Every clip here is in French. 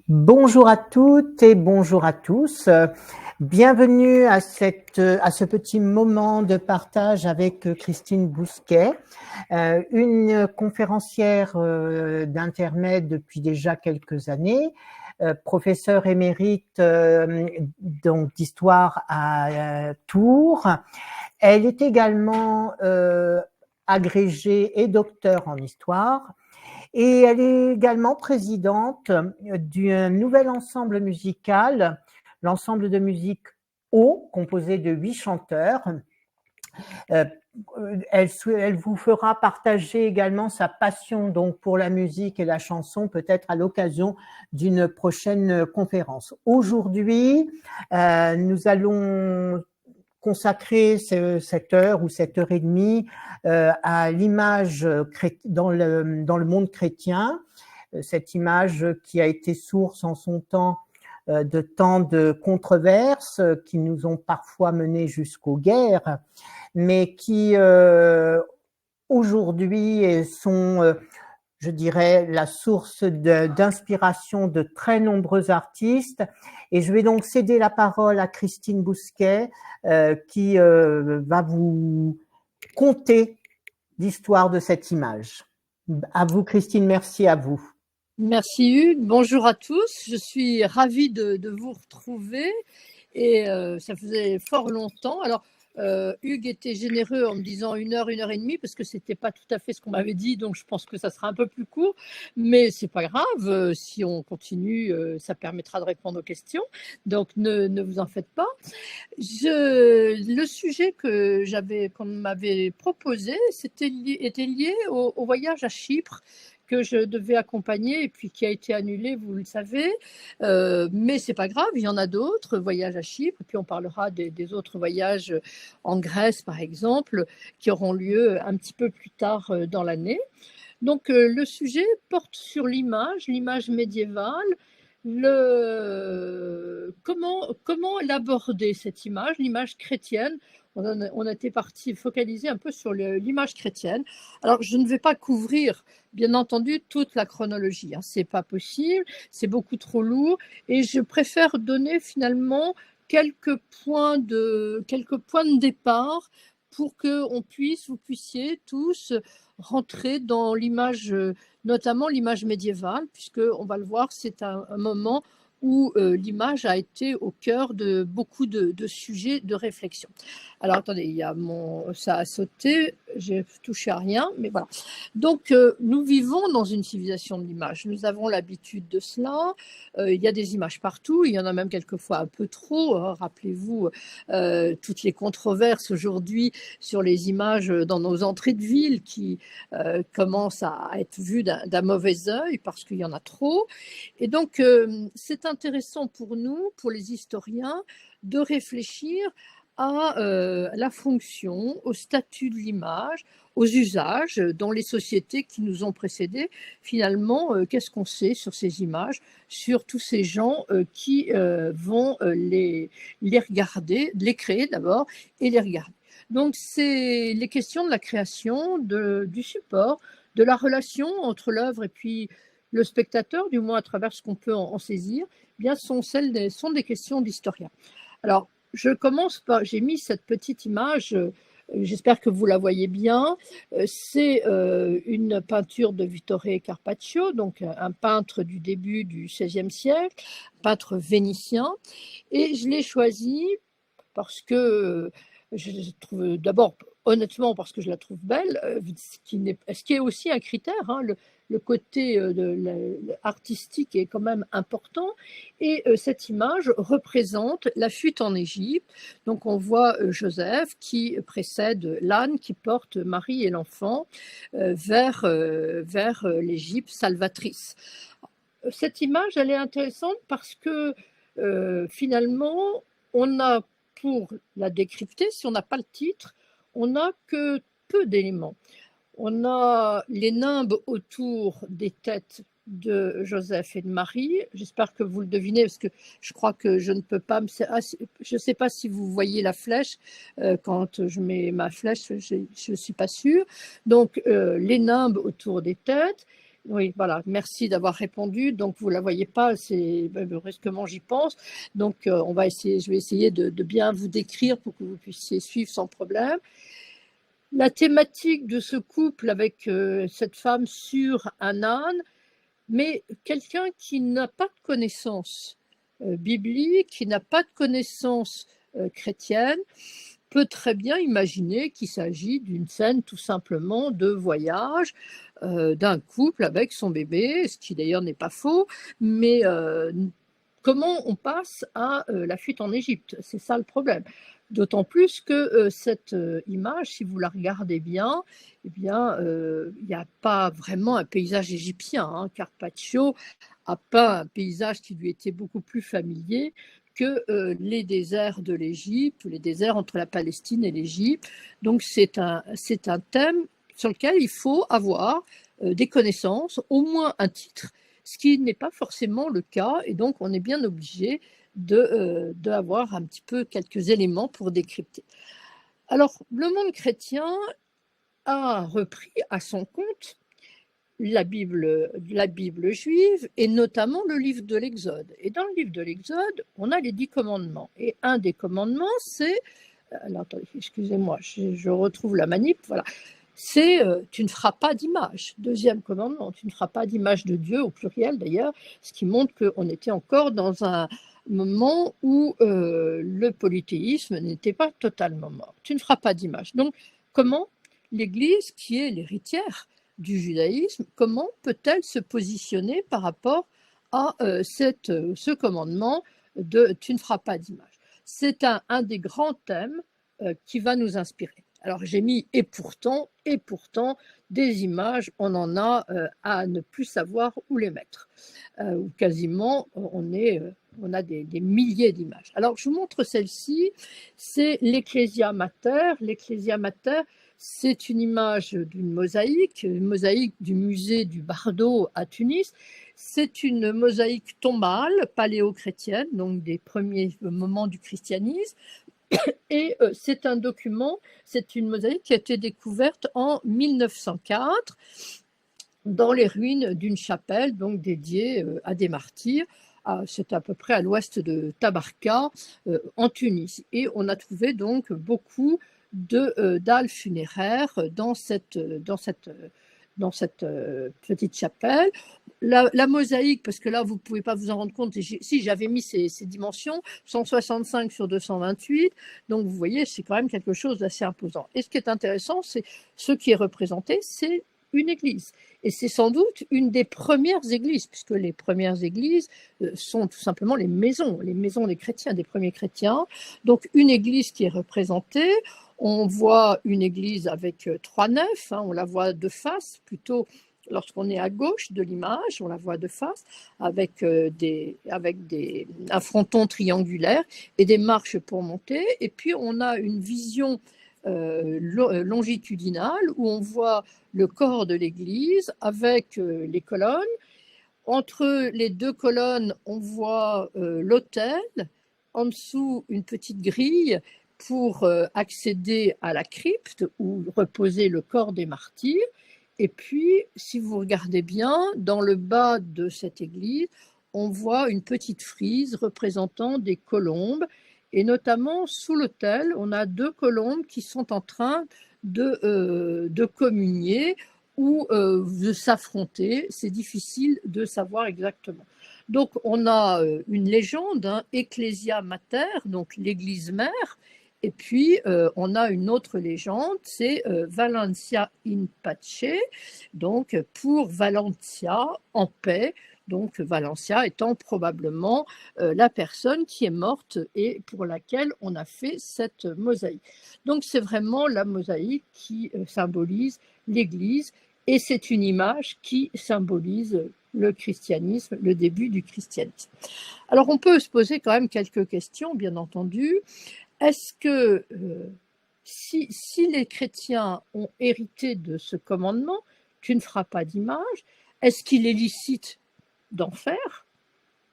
Bonjour à toutes et bonjour à tous. Bienvenue à ce petit moment de partage avec Christine Bousquet, une conférencière d'intermède depuis déjà quelques années, professeure émérite donc d'histoire à Tours. Elle est également agrégée et docteur en histoire. Et elle est également présidente d'un nouvel ensemble musical, l'ensemble de musique O, composé de 8 chanteurs. Elle vous fera partager également sa passion donc pour la musique et la chanson, peut-être à l'occasion d'une prochaine conférence. Aujourd'hui, nous allons consacrer cette heure ou cette heure et demie à l'image dans le monde chrétien, cette image qui a été source en son temps de tant de controverses qui nous ont parfois menés jusqu'aux guerres, mais qui aujourd'hui sont je dirais, la source d'inspiration de très nombreux artistes. Et je vais donc céder la parole à Christine Bousquet, qui va vous conter l'histoire de cette image. À vous, Christine, merci à vous. Merci Hugues, bonjour à tous, je suis ravie de vous retrouver et ça faisait fort longtemps. Alors, Hugues était généreux en me disant 1 heure, 1 heure et demie, parce que c'était pas tout à fait ce qu'on m'avait dit, donc je pense que ça sera un peu plus court, mais c'est pas grave, si on continue, ça permettra de répondre aux questions, donc ne vous en faites pas. Le sujet qu'on m'avait proposé était lié au voyage à Chypre, que je devais accompagner et puis qui a été annulé, vous le savez, mais c'est pas grave, il y en a d'autres, voyages à Chypre, et puis on parlera des autres voyages en Grèce par exemple, qui auront lieu un petit peu plus tard dans l'année. Donc le sujet porte sur l'image médiévale, comment l'aborder cette image, l'image chrétienne. On a été focalisé un peu sur l'image chrétienne. Alors, je ne vais pas couvrir, bien entendu, toute la chronologie. Hein. C'est pas possible, c'est beaucoup trop lourd. Et je préfère donner finalement quelques points de départ pour que vous puissiez tous rentrer dans l'image, notamment l'image médiévale, puisque on va le voir, c'est un moment où l'image a été au cœur de beaucoup de sujets de réflexion. Alors attendez, ça a sauté, j'ai touché à rien, mais voilà. Donc nous vivons dans une civilisation de l'image, nous avons l'habitude de cela, il y a des images partout, il y en a même quelquefois un peu trop, hein. Rappelez-vous toutes les controverses aujourd'hui sur les images dans nos entrées de ville qui commencent à être vues d'un mauvais œil parce qu'il y en a trop. Et donc, c'est intéressant pour nous, pour les historiens, de réfléchir à la fonction, au statut de l'image, aux usages dans les sociétés qui nous ont précédés. Finalement, qu'est-ce qu'on sait sur ces images, sur tous ces gens qui vont les regarder, les créer d'abord et les regarder. Donc, c'est les questions de la création, du support, de la relation entre l'œuvre et puis le spectateur, du moins à travers ce qu'on peut en saisir, eh bien sont des questions d'historiens. Alors, je commence par, j'ai mis cette petite image, j'espère que vous la voyez bien, c'est une peinture de Vittore Carpaccio, donc un peintre du début du XVIe siècle, peintre vénitien, et je l'ai choisi parce que je trouve d'abord, honnêtement, parce que je la trouve belle, ce qui est aussi un critère, hein, le côté artistique est quand même important. Et cette image représente la fuite en Égypte. Donc on voit Joseph qui précède l'âne qui porte Marie et l'enfant vers l'Égypte salvatrice. Cette image, elle est intéressante parce que finalement, on a, pour la décrypter, si on n'a pas le titre, on n'a que peu d'éléments. On a les nimbes autour des têtes de Joseph et de Marie. J'espère que vous le devinez, parce que je crois que je ne peux pas... Je ne sais pas si vous voyez la flèche. Quand je mets ma flèche, je ne suis pas sûre. Donc, les nimbes autour des têtes. Oui, voilà, merci d'avoir répondu. Donc, vous ne la voyez pas, c'est brusquement j'y pense. Donc, je vais essayer de bien vous décrire pour que vous puissiez suivre sans problème. La thématique de ce couple avec cette femme sur un âne, mais quelqu'un qui n'a pas de connaissances bibliques, qui n'a pas de connaissances chrétiennes, peut très bien imaginer qu'il s'agit d'une scène tout simplement de voyage d'un couple avec son bébé, ce qui d'ailleurs n'est pas faux, mais comment on passe à la fuite en Égypte? C'est ça le problème. D'autant plus que cette image, si vous la regardez bien, eh bien, il n'y a pas vraiment un paysage égyptien, hein. Carpaccio a peint un paysage qui lui était beaucoup plus familier que les déserts de l'Égypte, ou les déserts entre la Palestine et l'Égypte. Donc c'est un thème sur lequel il faut avoir des connaissances, au moins un titre, ce qui n'est pas forcément le cas, et donc on est bien obligé d'avoir un petit peu quelques éléments pour décrypter. Alors, le monde chrétien a repris à son compte la Bible juive, et notamment le livre de l'Exode. Et dans le livre de l'Exode, on a les 10 commandements. Et un des commandements, c'est... Alors, attendez, excusez-moi, je retrouve la manip, voilà. C'est tu ne feras pas d'image. Deuxième commandement, tu ne feras pas d'image de Dieu, au pluriel d'ailleurs, ce qui montre qu'on était encore dans un moment où le polythéisme n'était pas totalement mort. Tu ne feras pas d'image. Donc, comment l'Église, qui est l'héritière du judaïsme, comment peut-elle se positionner par rapport à ce commandement de tu ne feras pas d'image? C'est un des grands thèmes qui va nous inspirer. Alors j'ai mis et pourtant, des images, on en a à ne plus savoir où les mettre. Ou quasiment, on a des milliers d'images. Alors je vous montre celle-ci, c'est l'Ecclesia Mater. L'Ecclesia Mater, c'est une image d'une mosaïque, une mosaïque du musée du Bardo à Tunis. C'est une mosaïque tombale, paléo-chrétienne, donc des premiers moments du christianisme. Et c'est un document, c'est une mosaïque qui a été découverte en 1904 dans les ruines d'une chapelle donc dédiée à des martyrs. C'est à peu près à l'ouest de Tabarka, en Tunisie. Et on a trouvé donc beaucoup de dalles funéraires dans cette petite chapelle. La mosaïque, parce que là, vous ne pouvez pas vous en rendre compte, si j'avais mis ces dimensions, 165 sur 228, donc vous voyez, c'est quand même quelque chose d'assez imposant. Et ce qui est intéressant, c'est ce qui est représenté, c'est une église. Et c'est sans doute une des premières églises, puisque les premières églises sont tout simplement les maisons des chrétiens, des premiers chrétiens. Donc une église qui est représentée. On voit une église avec 3 nefs, hein, on la voit de face, plutôt lorsqu'on est à gauche de l'image, on la voit de face, avec un fronton triangulaire et des marches pour monter. Et puis on a une vision longitudinale où on voit le corps de l'église avec les colonnes. Entre les 2 colonnes, on voit l'autel, en dessous une petite grille pour accéder à la crypte où reposait le corps des martyrs. Et puis, si vous regardez bien, dans le bas de cette église, on voit une petite frise représentant des colombes, et notamment sous l'autel, on a 2 colombes qui sont en train de communier ou de s'affronter. C'est difficile de savoir exactement. Donc, on a une légende, hein, Ecclesia Mater, donc l'église mère. Et puis, on a une autre légende, c'est Valentia in pace, donc pour Valentia en paix, donc Valentia étant probablement la personne qui est morte et pour laquelle on a fait cette mosaïque. Donc c'est vraiment la mosaïque qui symbolise l'Église, et c'est une image qui symbolise le christianisme, le début du christianisme. Alors on peut se poser quand même quelques questions, bien entendu. Est-ce que si les chrétiens ont hérité de ce commandement, tu ne feras pas d'image, est-ce qu'il est licite d'en faire?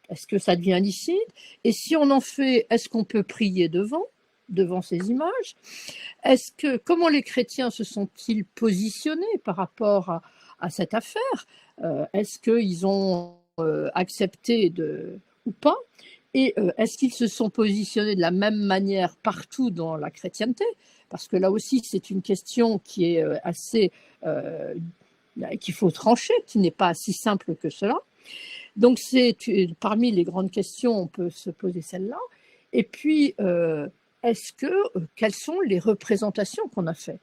Est-ce que ça devient licite? Et si on en fait, est-ce qu'on peut prier devant ces images? Comment les chrétiens se sont-ils positionnés par rapport à cette affaire? Est-ce qu'ils ont accepté ou pas? Et est-ce qu'ils se sont positionnés de la même manière partout dans la chrétienté? Parce que là aussi, c'est une question qui est assez qu'il faut trancher, qui n'est pas si simple que cela. Donc, c'est parmi les grandes questions, on peut se poser celle-là. Et puis, quelles sont les représentations qu'on a faites?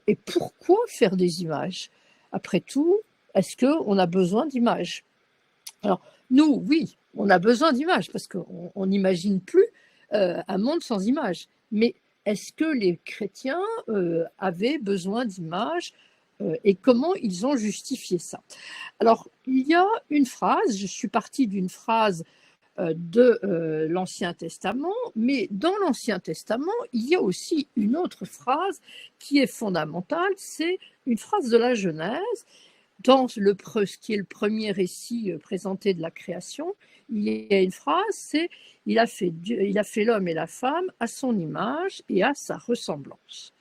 Et pourquoi faire des images? Après tout, est-ce qu'on a besoin d'images? Alors, nous, oui, on a besoin d'images parce qu'on n'imagine plus un monde sans images. Mais est-ce que les chrétiens avaient besoin d'images et comment ils ont justifié ça? Alors, il y a une phrase, je suis partie d'une phrase de l'Ancien Testament, mais dans l'Ancien Testament, il y a aussi une autre phrase qui est fondamentale, c'est une phrase de la Genèse. Dans ce qui est le premier récit présenté de la création, il y a une phrase, c'est « il a fait l'homme et la femme à son image et à sa ressemblance ».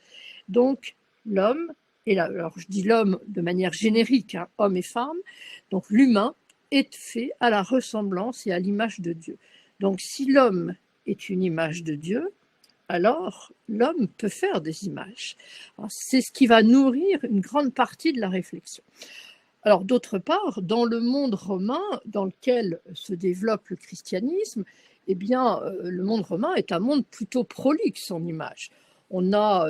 Donc, l'homme, alors je dis l'homme de manière générique, hein, homme et femme, donc l'humain est fait à la ressemblance et à l'image de Dieu. Donc, si l'homme est une image de Dieu, alors l'homme peut faire des images. C'est ce qui va nourrir une grande partie de la réflexion. Alors, d'autre part, dans le monde romain dans lequel se développe le christianisme, eh bien, le monde romain est un monde plutôt prolixe en images. On a,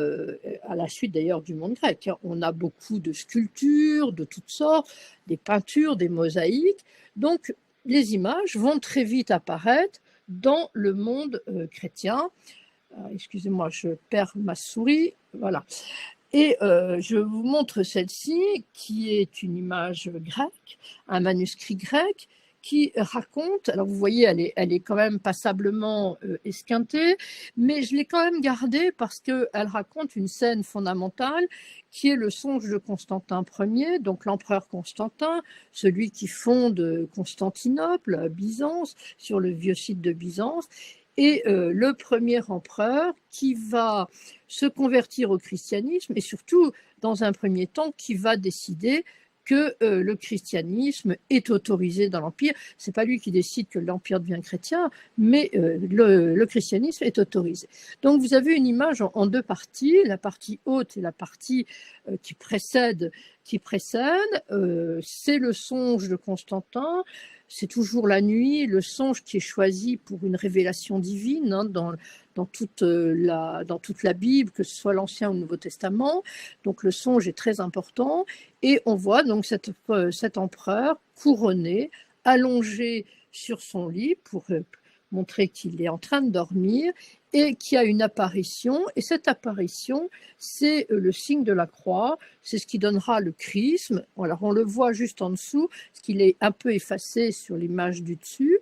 à la suite d'ailleurs du monde grec, hein, on a beaucoup de sculptures de toutes sortes, des peintures, des mosaïques. Donc, les images vont très vite apparaître dans le monde chrétien. Excusez-moi, je perds ma souris. Voilà. Et je vous montre celle-ci, qui est une image grecque, un manuscrit grec, qui raconte, alors vous voyez, elle est quand même passablement esquintée, mais je l'ai quand même gardée parce qu'elle raconte une scène fondamentale, qui est le songe de Constantin Ier, donc l'empereur Constantin, celui qui fonde Constantinople, Byzance, sur le vieux site de Byzance, et le premier empereur qui va se convertir au christianisme et surtout, dans un premier temps, qui va décider que le christianisme est autorisé dans l'Empire. Ce n'est pas lui qui décide que l'Empire devient chrétien, mais le christianisme est autorisé. Donc vous avez une image en deux parties, la partie haute et la partie qui précède. C'est le songe de Constantin. C'est toujours la nuit, le songe qui est choisi pour une révélation divine hein, dans toute la Bible, que ce soit l'Ancien ou le Nouveau Testament. Donc le songe est très important. Et on voit donc cet empereur couronné, allongé sur son lit pour montrer qu'il est en train de dormir et qui a une apparition. Et cette apparition, c'est le signe de la croix, c'est ce qui donnera le chrisme. Alors on le voit juste en dessous, parce qu'il est un peu effacé sur l'image du dessus.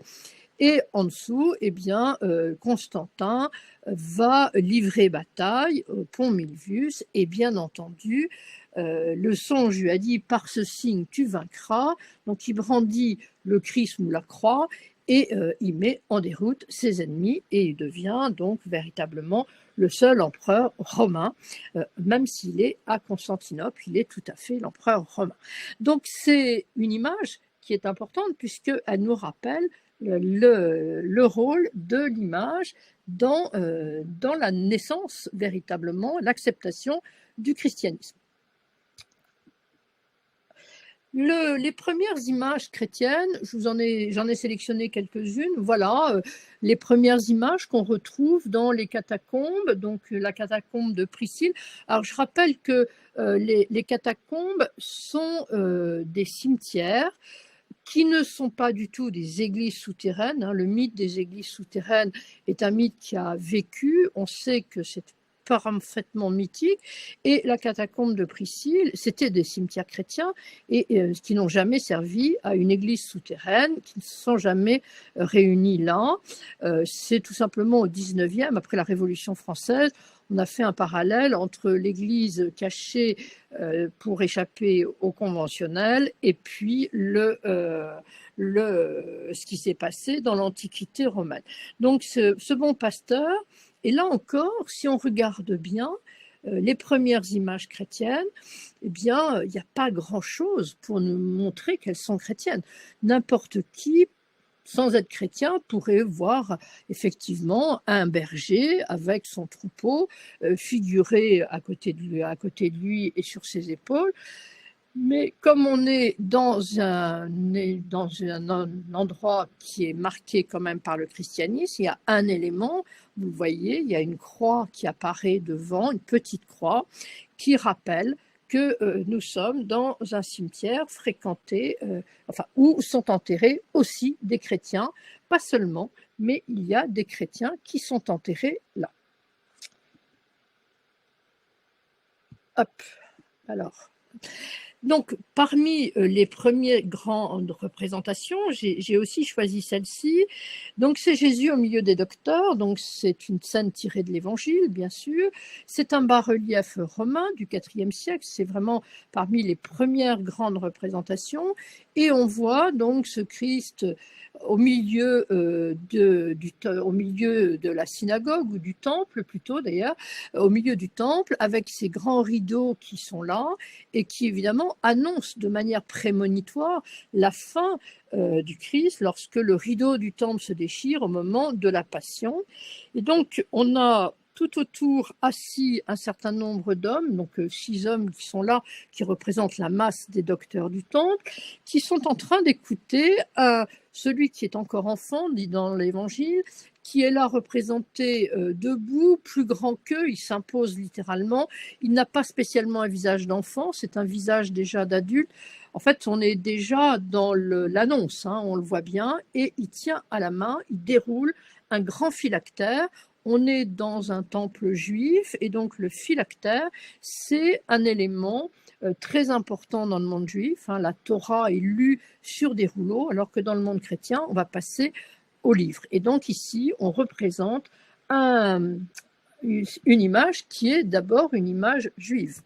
Et en dessous, eh bien, Constantin va livrer bataille au pont Milvius et bien entendu, le songe lui a dit « par ce signe tu vaincras ». Donc il brandit le chrisme ou la croix et il met en déroute ses ennemis et il devient donc véritablement le seul empereur romain, même s'il est à Constantinople, il est tout à fait l'empereur romain. Donc c'est une image qui est importante puisqu'elle nous rappelle le rôle de l'image dans la naissance, véritablement, l'acceptation du christianisme. Les premières images chrétiennes, j'en ai sélectionné quelques-unes, voilà, les premières images qu'on retrouve dans les catacombes, donc la catacombe de Priscille. Alors je rappelle que les catacombes sont des cimetières qui ne sont pas du tout des églises souterraines. Hein. Le mythe des églises souterraines est un mythe qui a vécu. On sait que c'est parfaitement mythique. Et la catacombe de Priscille, c'était des cimetières chrétiens et qui n'ont jamais servi à une église souterraine, qui ne se sont jamais réunis là. C'est tout simplement au 19e, après la Révolution française, on a fait un parallèle entre l'église cachée pour échapper au conventionnel et puis ce qui s'est passé dans l'Antiquité romaine. Donc ce bon pasteur, et là encore, si on regarde bien, les premières images chrétiennes, eh bien, il n'y a pas grand-chose pour nous montrer qu'elles sont chrétiennes. N'importe qui, sans être chrétien, pourrait voir effectivement un berger avec son troupeau figuré à côté de lui et sur ses épaules. Mais comme on est dans un endroit qui est marqué quand même par le christianisme, il y a un élément, vous le voyez, il y a une croix qui apparaît devant, une petite croix, qui rappelle que nous sommes dans un cimetière fréquenté, où sont enterrés aussi des chrétiens, pas seulement, mais il y a des chrétiens qui sont enterrés là. Hop, alors... Donc, parmi les premières grandes représentations, j'ai aussi choisi celle-ci. Donc, c'est Jésus au milieu des docteurs. Donc, c'est une scène tirée de l'Évangile, bien sûr. C'est un bas-relief romain du IVe siècle. C'est vraiment parmi les premières grandes représentations. Et on voit donc ce Christ au milieu de la synagogue, ou du temple plutôt d'ailleurs, au milieu du temple, avec ces grands rideaux qui sont là, et qui évidemment annonce de manière prémonitoire la fin du Christ lorsque le rideau du temple se déchire au moment de la Passion. Et donc on a tout autour assis un certain nombre d'hommes, donc 6 hommes qui sont là, qui représentent la masse des docteurs du temple, qui sont en train d'écouter celui qui est encore enfant, dit dans l'Évangile, qui est là représenté debout, plus grand qu'eux, il s'impose littéralement. Il n'a pas spécialement un visage d'enfant, c'est un visage déjà d'adulte. En fait, on est déjà dans l'annonce, on le voit bien, et il tient à la main, il déroule un grand phylactère. On est dans un temple juif, et donc le phylactère, c'est un élément très important dans le monde juif. La Torah est lue sur des rouleaux, alors que dans le monde chrétien, on va passer au livre. Et donc ici, on représente une image qui est d'abord une image juive.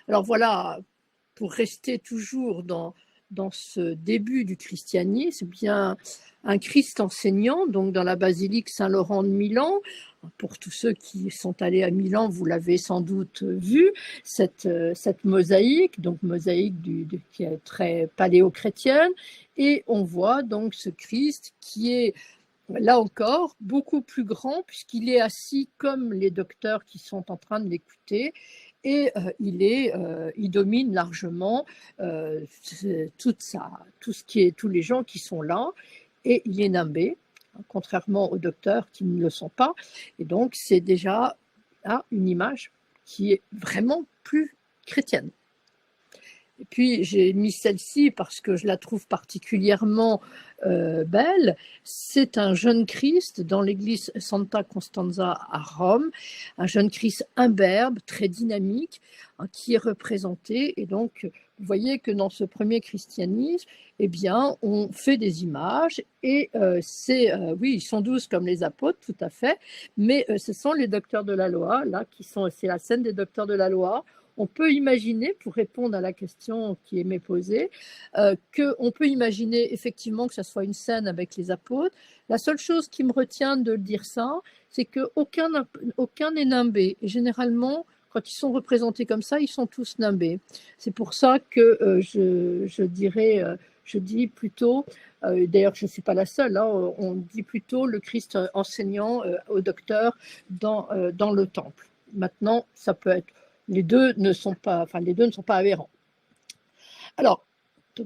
Alors voilà, pour rester toujours dans ce début du christianisme, bien un Christ enseignant, donc dans la basilique Saint-Laurent de Milan. Pour tous ceux qui sont allés à Milan, vous l'avez sans doute vu, cette mosaïque, donc mosaïque qui est très paléo-chrétienne, et on voit donc ce Christ qui est, là encore, beaucoup plus grand, puisqu'il est assis comme les docteurs qui sont en train de l'écouter, et il domine largement tous les gens qui sont là, et il est nimbé, contrairement aux docteurs qui ne le sont pas. Et donc, c'est déjà une image qui est vraiment plus chrétienne. Et puis, j'ai mis celle-ci parce que je la trouve particulièrement belle. C'est un jeune Christ dans l'église Santa Costanza à Rome, un jeune Christ imberbe, très dynamique, qui est représenté. Et donc, vous voyez que dans ce premier christianisme, eh bien, on fait des images, et oui, ils sont 12 comme les apôtres, tout à fait, mais ce sont les docteurs de la loi, là, c'est la scène des docteurs de la loi. On peut imaginer, pour répondre à la question qui m'est posée, qu'on peut imaginer effectivement que ça soit une scène avec les apôtres. La seule chose qui me retient de dire ça, c'est qu'aucun n'est nimbé. Et généralement, quand ils sont représentés comme ça, ils sont tous nimbés. C'est pour ça que je dis plutôt, d'ailleurs je ne suis pas la seule, on dit plutôt le Christ enseignant au docteur dans le temple. Maintenant, ça peut être... Les deux ne sont pas aberrants. Alors,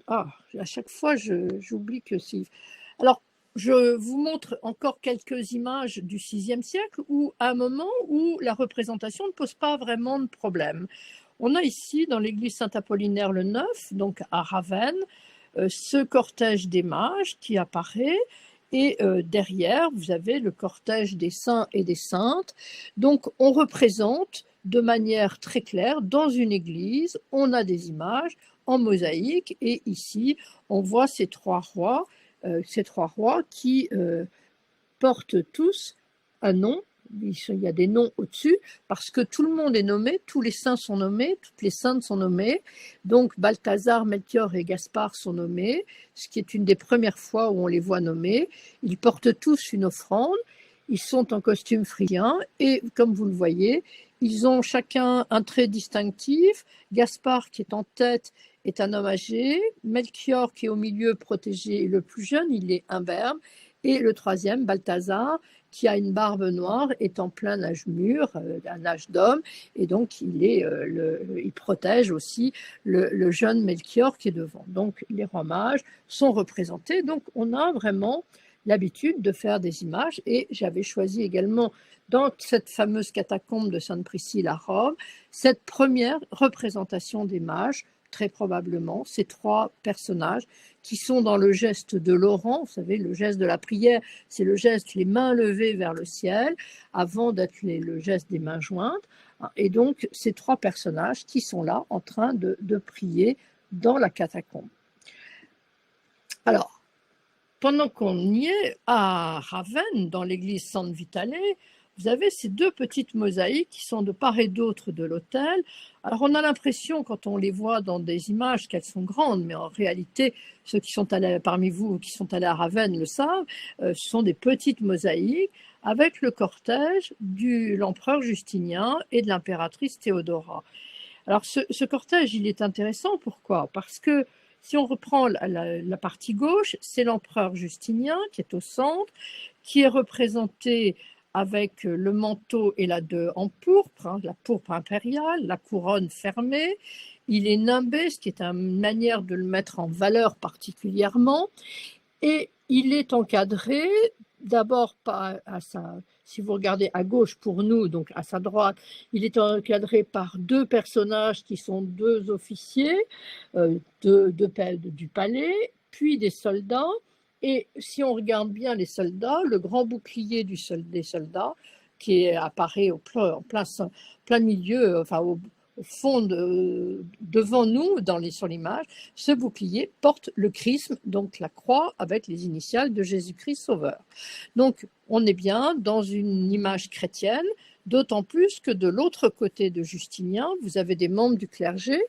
à chaque fois, j'oublie que si... Alors, je vous montre encore quelques images du VIe siècle à un moment où la représentation ne pose pas vraiment de problème. On a ici, dans l'église Saint-Apollinaire le Neuf, donc à Ravenne, ce cortège des mages qui apparaît, et derrière, vous avez le cortège des saints et des saintes. Donc, on représente de manière très claire, dans une église, on a des images en mosaïque, et ici, on voit ces trois rois qui portent tous un nom. Il y a des noms au-dessus, parce que tout le monde est nommé, tous les saints sont nommés, toutes les saintes sont nommées. Donc Balthazar, Melchior et Gaspard sont nommés, ce qui est une des premières fois où on les voit nommés. Ils portent tous une offrande, ils sont en costume phrygien, et comme vous le voyez, Ils ont chacun un trait distinctif. Gaspard, qui est en tête, est un homme âgé. Melchior, qui est au milieu, protégé, est le plus jeune, il est imberbe. Et le troisième, Balthazar, qui a une barbe noire, est en plein âge mûr, un âge d'homme, et donc il protège aussi le jeune Melchior qui est devant. Donc les rois mages sont représentés. Donc on a vraiment l'habitude de faire des images, et j'avais choisi également dans cette fameuse catacombe de Sainte Priscille à Rome, cette première représentation des mages, très probablement, ces trois personnages qui sont dans le geste de Laurent. Vous savez, le geste de la prière, c'est le geste les mains levées vers le ciel, avant d'être le geste des mains jointes. Et donc, ces trois personnages qui sont là en train de prier dans la catacombe. Alors, pendant qu'on y est, à Ravenne, dans l'église San Vitale, vous avez ces deux petites mosaïques qui sont de part et d'autre de l'autel. Alors on a l'impression, quand on les voit dans des images, qu'elles sont grandes, mais en réalité, ceux qui sont allés parmi vous, qui sont allés à Ravenne le savent, ce sont des petites mosaïques avec le cortège de l'empereur Justinien et de l'impératrice Théodora. Alors ce cortège, il est intéressant, pourquoi? Parce que si on reprend la partie gauche, c'est l'empereur Justinien qui est au centre, qui est représenté avec le manteau et la deux en pourpre, la pourpre impériale, la couronne fermée. Il est nimbé, ce qui est une manière de le mettre en valeur particulièrement, et il est encadré d'abord si vous regardez à gauche pour nous, donc à sa droite, il est encadré par deux personnages qui sont deux officiers du palais, puis des soldats. Et si on regarde bien les soldats, le grand bouclier des soldats qui apparaît en plein milieu, enfin au fond devant nous sur l'image, ce bouclier porte le chrisme, donc la croix avec les initiales de Jésus-Christ Sauveur. Donc on est bien dans une image chrétienne, d'autant plus que de l'autre côté de Justinien, vous avez des membres du clergé.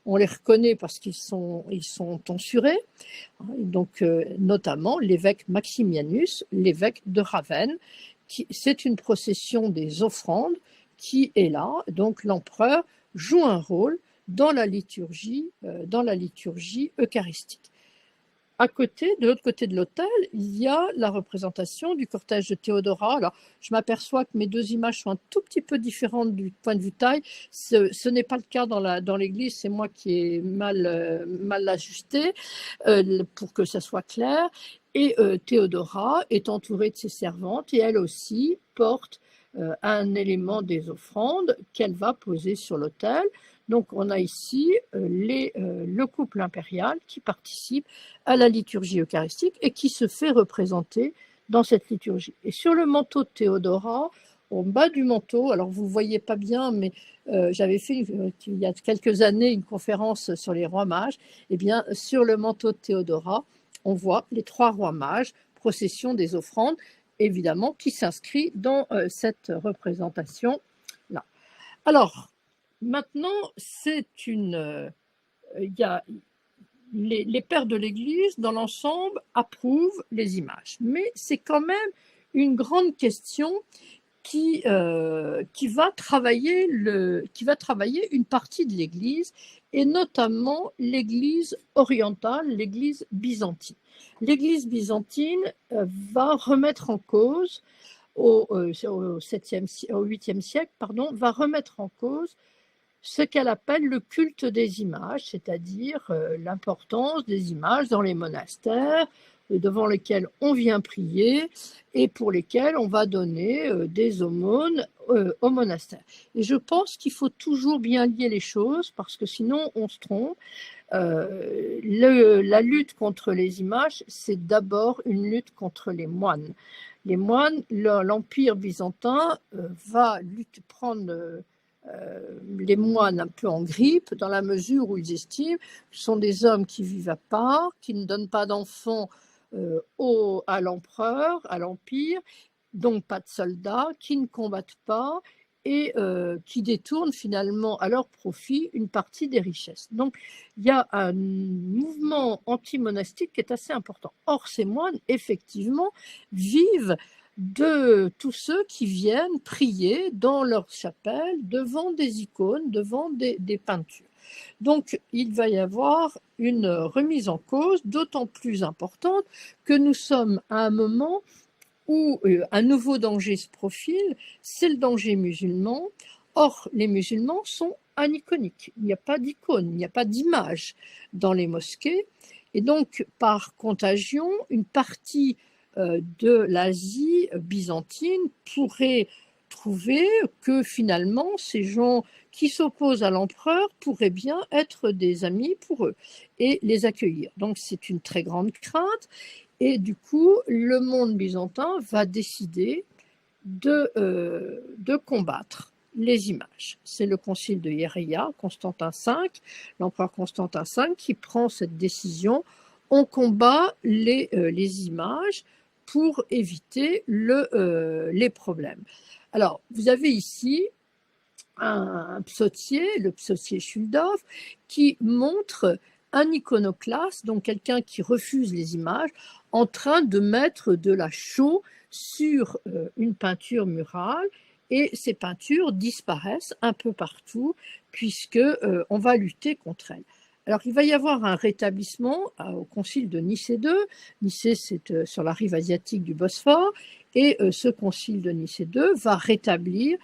On les reconnaît parce qu'ils sont tonsurés, donc notamment l'évêque Maximianus, l'évêque de Ravenne. C'est une procession des offrandes qui est là, donc l'empereur joue un rôle dans la liturgie eucharistique. De l'autre côté de l'autel, il y a la représentation du cortège de Théodora. Alors, je m'aperçois que mes deux images sont un tout petit peu différentes du point de vue taille. Ce n'est pas le cas dans l'église, c'est moi qui ai mal ajusté pour que ça soit clair. Et Théodora est entourée de ses servantes, et elle aussi porte un élément des offrandes qu'elle va poser sur l'autel. Donc on a ici le couple impérial qui participe à la liturgie eucharistique et qui se fait représenter dans cette liturgie. Et sur le manteau de Théodora, au bas du manteau, alors vous ne voyez pas bien, mais j'avais fait il y a quelques années une conférence sur les rois mages, et bien sur le manteau de Théodora, on voit les trois rois mages, procession des offrandes, évidemment, qui s'inscrit dans cette représentation-là. Alors, maintenant, les pères de l'Église, dans l'ensemble, approuvent les images. Mais c'est quand même une grande question qui va travailler une partie de l'Église, et notamment l'Église orientale, l'Église byzantine. L'Église byzantine va remettre en cause, au 8e siècle, va remettre en cause ce qu'elle appelle le culte des images, c'est-à-dire l'importance des images dans les monastères, devant lesquels on vient prier et pour lesquels on va donner des aumônes au monastère. Et je pense qu'il faut toujours bien lier les choses, parce que sinon on se trompe. La lutte contre les images, c'est d'abord une lutte contre les moines. Les moines, l'Empire byzantin va prendre les moines un peu en grippe, dans la mesure où ils estiment que ce sont des hommes qui vivent à part, qui ne donnent pas d'enfants à l'empereur, à l'Empire, donc pas de soldats, qui ne combattent pas et qui détournent finalement à leur profit une partie des richesses. Donc il y a un mouvement anti-monastique qui est assez important. Or, ces moines, effectivement, vivent de tous ceux qui viennent prier dans leur chapelle devant des icônes, devant des peintures. Donc, il va y avoir une remise en cause d'autant plus importante que nous sommes à un moment où un nouveau danger se profile, c'est le danger musulman. Or, les musulmans sont aniconiques. Il n'y a pas d'icône, il n'y a pas d'image dans les mosquées. Et donc, par contagion, une partie de l'Asie byzantine pourrait trouver que finalement, ces gens qui s'opposent à l'empereur pourraient bien être des amis pour eux et les accueillir. Donc, c'est une très grande crainte. Et du coup, le monde byzantin va décider de combattre les images. C'est le concile de Hieria, Constantin V, l'empereur Constantin V, qui prend cette décision. On combat les images pour éviter les problèmes. Alors, vous avez ici un psautier, le psautier Schuldorf, qui montre un iconoclaste, donc quelqu'un qui refuse les images, en train de mettre de la chaux sur une peinture murale, et ces peintures disparaissent un peu partout puisque on va lutter contre elles. Alors il va y avoir un rétablissement au concile de Nicée II. Nicée, c'est sur la rive asiatique du Bosphore, et ce concile de Nicée II va rétablir,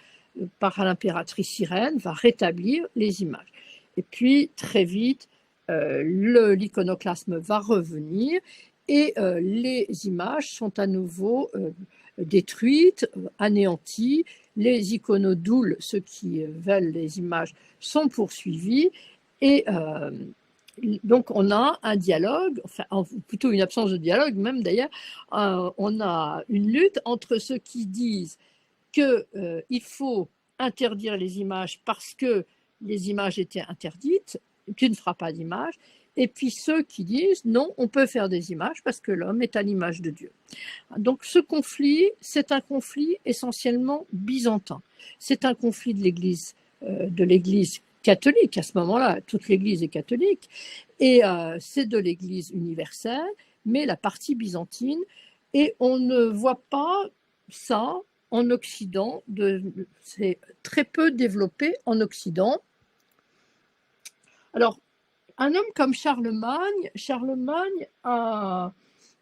par l'impératrice Irène, va rétablir les images. Et puis très vite, l'iconoclasme va revenir et les images sont à nouveau détruites, anéanties. Les iconodoules, ceux qui veulent les images, sont poursuivis et donc on a un dialogue, enfin plutôt une absence de dialogue même d'ailleurs, on a une lutte entre ceux qui disent qu'il faut interdire les images parce que les images étaient interdites, tu ne feras pas d'image, et puis ceux qui disent non, on peut faire des images parce que l'homme est à l'image de Dieu. Donc ce conflit, c'est un conflit essentiellement byzantin. C'est un conflit de l'Église catholique. À ce moment-là, toute l'Église est catholique, et c'est de l'Église universelle, mais la partie byzantine, et on ne voit pas ça en Occident, c'est très peu développé en Occident. Alors, un homme comme Charlemagne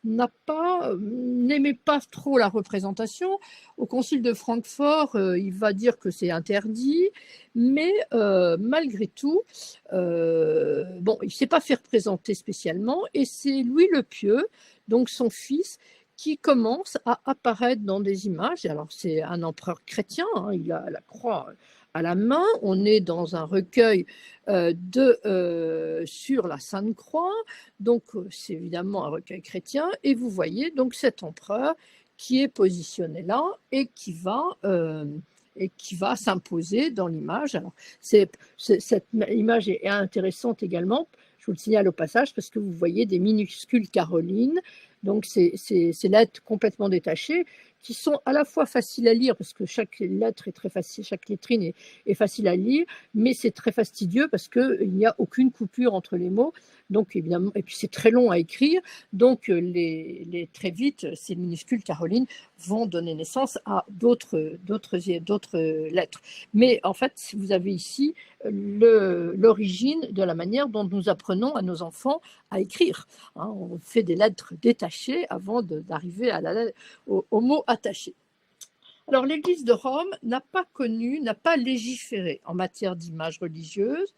n'aimait pas trop la représentation. Au concile de Francfort, il va dire que c'est interdit, mais malgré tout, bon, il ne s'est pas fait représenter spécialement, et c'est Louis le Pieux, donc son fils, qui commence à apparaître dans des images. Alors c'est un empereur chrétien, hein, il a la croix à la main, on est dans un recueil sur la Sainte Croix, donc c'est évidemment un recueil chrétien, et vous voyez donc cet empereur qui est positionné là et qui va s'imposer dans l'image. Alors cette image est intéressante également, je vous le signale au passage, parce que vous voyez des minuscules carolines, donc ces lettres complètement détachées, qui sont à la fois faciles à lire, parce que chaque lettre est très facile, chaque lettrine est facile à lire, mais c'est très fastidieux parce qu'il n'y a aucune coupure entre les mots, donc évidemment, et puis c'est très long à écrire, donc très vite, ces minuscules carolines vont donner naissance à d'autres lettres. Mais en fait, vous avez ici l'origine de la manière dont nous apprenons à nos enfants à écrire. Hein, on fait des lettres détachées avant d'arriver au mot attaché. Alors l'Église de Rome n'a pas légiféré en matière d'images religieuses.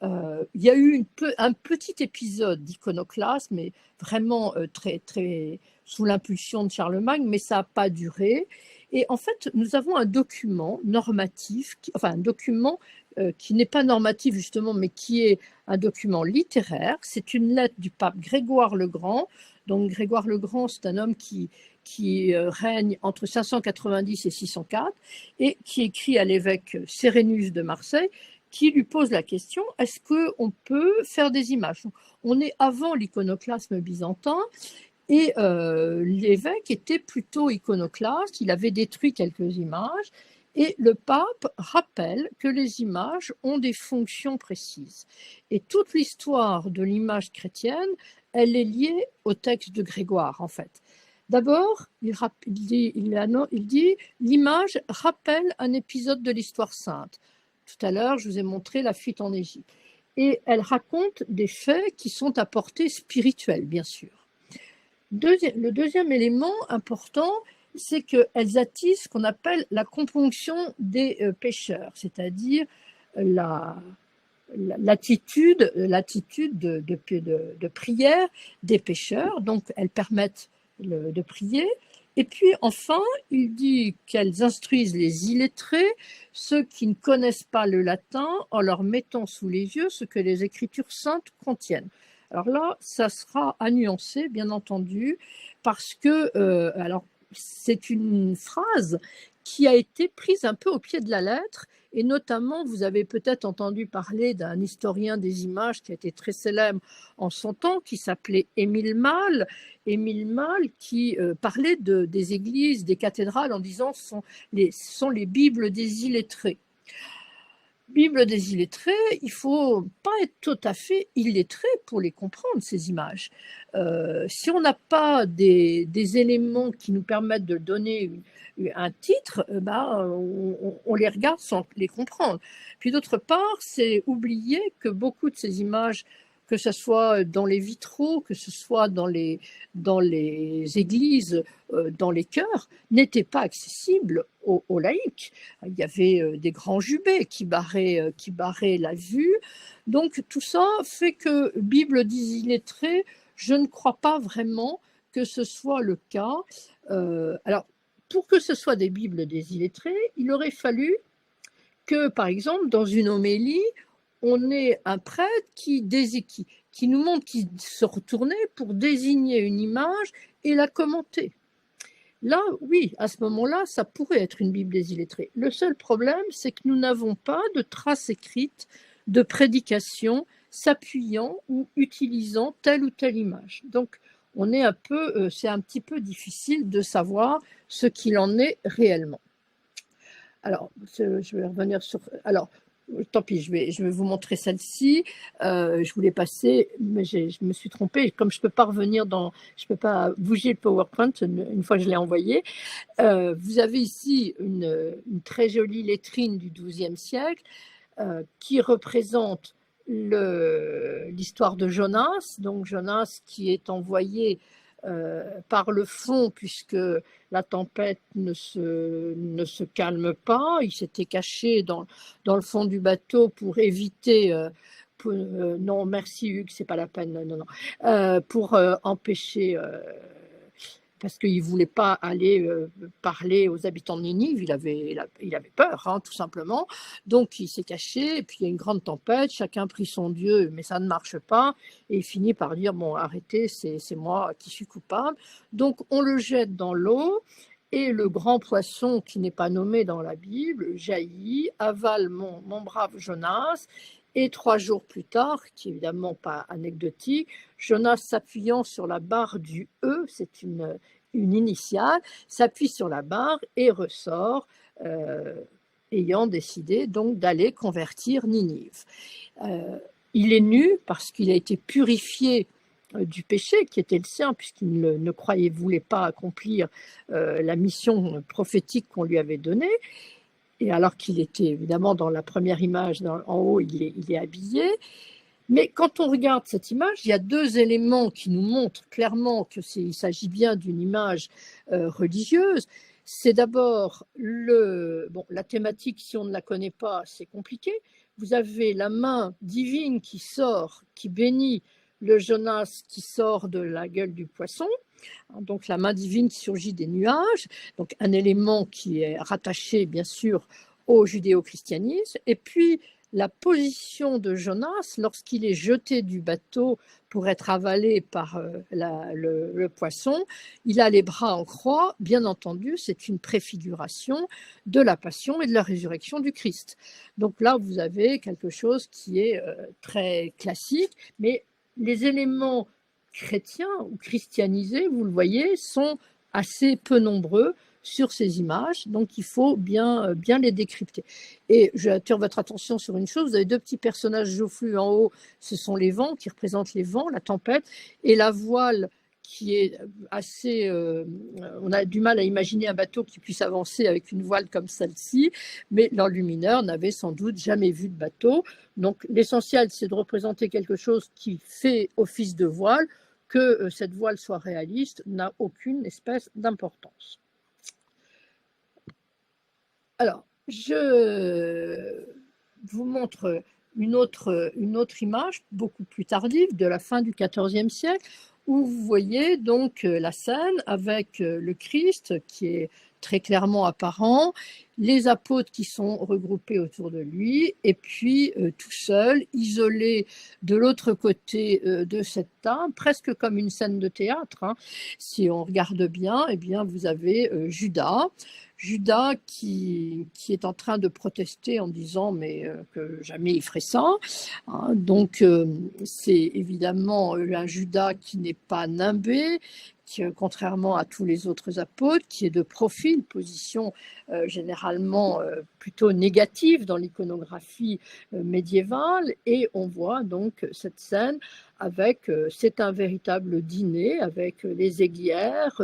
Il y a eu un petit épisode d'iconoclasme, mais vraiment très, très sous l'impulsion de Charlemagne, mais ça n'a pas duré. Et en fait, nous avons un document normatif, un document qui n'est pas normatif justement, mais qui est un document littéraire. C'est une lettre du pape Grégoire le Grand. Donc Grégoire le Grand, c'est un homme qui règne entre 590 et 604 et qui écrit à l'évêque Sérénus de Marseille, qui lui pose la question, est-ce qu'on peut faire des images? On est avant l'iconoclasme byzantin, et l'évêque était plutôt iconoclaste, il avait détruit quelques images, et le pape rappelle que les images ont des fonctions précises. Et toute l'histoire de l'image chrétienne, elle est liée au texte de Grégoire, en fait. D'abord, il dit l'image rappelle un épisode de l'histoire sainte. Tout à l'heure, je vous ai montré la fuite en Égypte. Et elle raconte des faits qui sont à portée spirituelle, bien sûr. Le deuxième élément important, c'est qu'elles attisent ce qu'on appelle la componction des pécheurs, c'est-à-dire l'attitude de prière des pécheurs. Donc, elles permettent de prier. Et puis, enfin, il dit qu'elles instruisent les illettrés, ceux qui ne connaissent pas le latin, en leur mettant sous les yeux ce que les Écritures saintes contiennent. Alors là, ça sera à nuancer, bien entendu, parce que, alors, c'est une phrase qui a été prise un peu au pied de la lettre, et notamment, vous avez peut-être entendu parler d'un historien des images qui a été très célèbre en son temps, qui s'appelait Émile Malle. Émile Malle qui parlait des églises, des cathédrales, en disant ce sont les Bibles des illettrés. Bible des illettrés, il ne faut pas être tout à fait illettré pour les comprendre, ces images. Si on n'a pas des éléments qui nous permettent de donner un titre, on les regarde sans les comprendre. Puis d'autre part, c'est oublier que beaucoup de ces images, que ce soit dans les vitraux, que ce soit dans les églises, dans les chœurs, n'étaient pas accessibles aux laïcs. Il y avait des grands jubés qui barraient la vue. Donc tout ça fait que Bible des illettrés, je ne crois pas vraiment que ce soit le cas. Alors, pour que ce soit des Bibles des illettrés, il aurait fallu que, par exemple, dans une homélie, on ait un prêtre qui nous montre qu'il se retournait pour désigner une image et la commenter. Là, oui, à ce moment-là, ça pourrait être une Bible des illettrés. Le seul problème, c'est que nous n'avons pas de traces écrites de prédication s'appuyant ou utilisant telle ou telle image. Donc, c'est un petit peu difficile de savoir ce qu'il en est réellement. Alors, je vais revenir sur... Alors, tant pis, je vais vous montrer celle-ci. Je voulais passer, mais je me suis trompée. Comme je ne peux pas je peux pas bouger le PowerPoint une fois que je l'ai envoyé. Vous avez ici une très jolie lettrine du XIIe siècle qui représente l'histoire de Jonas. Donc Jonas qui est envoyé par le fond, puisque la tempête ne se calme pas. Il s'était caché dans le fond du bateau pour éviter... non, merci Hugues, c'est pas la peine. Non. Pour empêcher... parce qu'il ne voulait pas aller parler aux habitants de Ninive, il avait peur, hein, tout simplement. Donc il s'est caché, et puis il y a une grande tempête, chacun prie son Dieu, mais ça ne marche pas, et il finit par dire, bon, arrêtez, c'est moi qui suis coupable. Donc on le jette dans l'eau, et le grand poisson, qui n'est pas nommé dans la Bible, jaillit, avale mon brave Jonas, et 3 jours plus tard, qui est évidemment pas anecdotique, Jonas s'appuyant sur la barre du E, c'est une initiale, s'appuie sur la barre et ressort, ayant décidé donc d'aller convertir Ninive. Il est nu parce qu'il a été purifié du péché qui était le sien, puisqu'il ne voulait pas accomplir la mission prophétique qu'on lui avait donnée. Et alors qu'il était évidemment dans la première image, en haut, il est habillé. Mais quand on regarde cette image, il y a 2 éléments qui nous montrent clairement qu'il s'agit bien d'une image religieuse. C'est d'abord la thématique, si on ne la connaît pas, c'est compliqué. Vous avez la main divine qui sort, qui bénit le Jonas qui sort de la gueule du poisson. Donc la main divine qui surgit des nuages, donc un élément qui est rattaché bien sûr au judéo-christianisme, et puis la position de Jonas lorsqu'il est jeté du bateau pour être avalé par le poisson, il a les bras en croix, bien entendu, c'est une préfiguration de la passion et de la résurrection du Christ. Donc là, vous avez quelque chose qui est très classique, mais les éléments chrétiens ou christianisés, vous le voyez, sont assez peu nombreux sur ces images, donc il faut bien les décrypter. Et j'attire votre attention sur une chose, vous avez 2 petits personnages joufflus en haut, ce sont les vents qui représentent les vents, la tempête, et la voile qui est assez... on a du mal à imaginer un bateau qui puisse avancer avec une voile comme celle-ci, mais l'enlumineur n'avait sans doute jamais vu de bateau. Donc l'essentiel, c'est de représenter quelque chose qui fait office de voile. Que cette voile soit réaliste n'a aucune espèce d'importance. Alors, je vous montre une autre image, beaucoup plus tardive, de la fin du XIVe siècle, où vous voyez donc la scène avec le Christ qui est très clairement apparent, les apôtres qui sont regroupés autour de lui, et puis tout seul, isolé de l'autre côté de cette table, presque comme une scène de théâtre. Hein. Si on regarde bien, eh bien vous avez Judas qui est en train de protester en disant mais que jamais il ferait ça. Hein. Donc c'est évidemment un Judas qui n'est pas nimbé, qui, contrairement à tous les autres apôtres, qui est de profil, position généralement plutôt négative dans l'iconographie médiévale. Et on voit donc cette scène avec, c'est un véritable dîner avec les aiguières,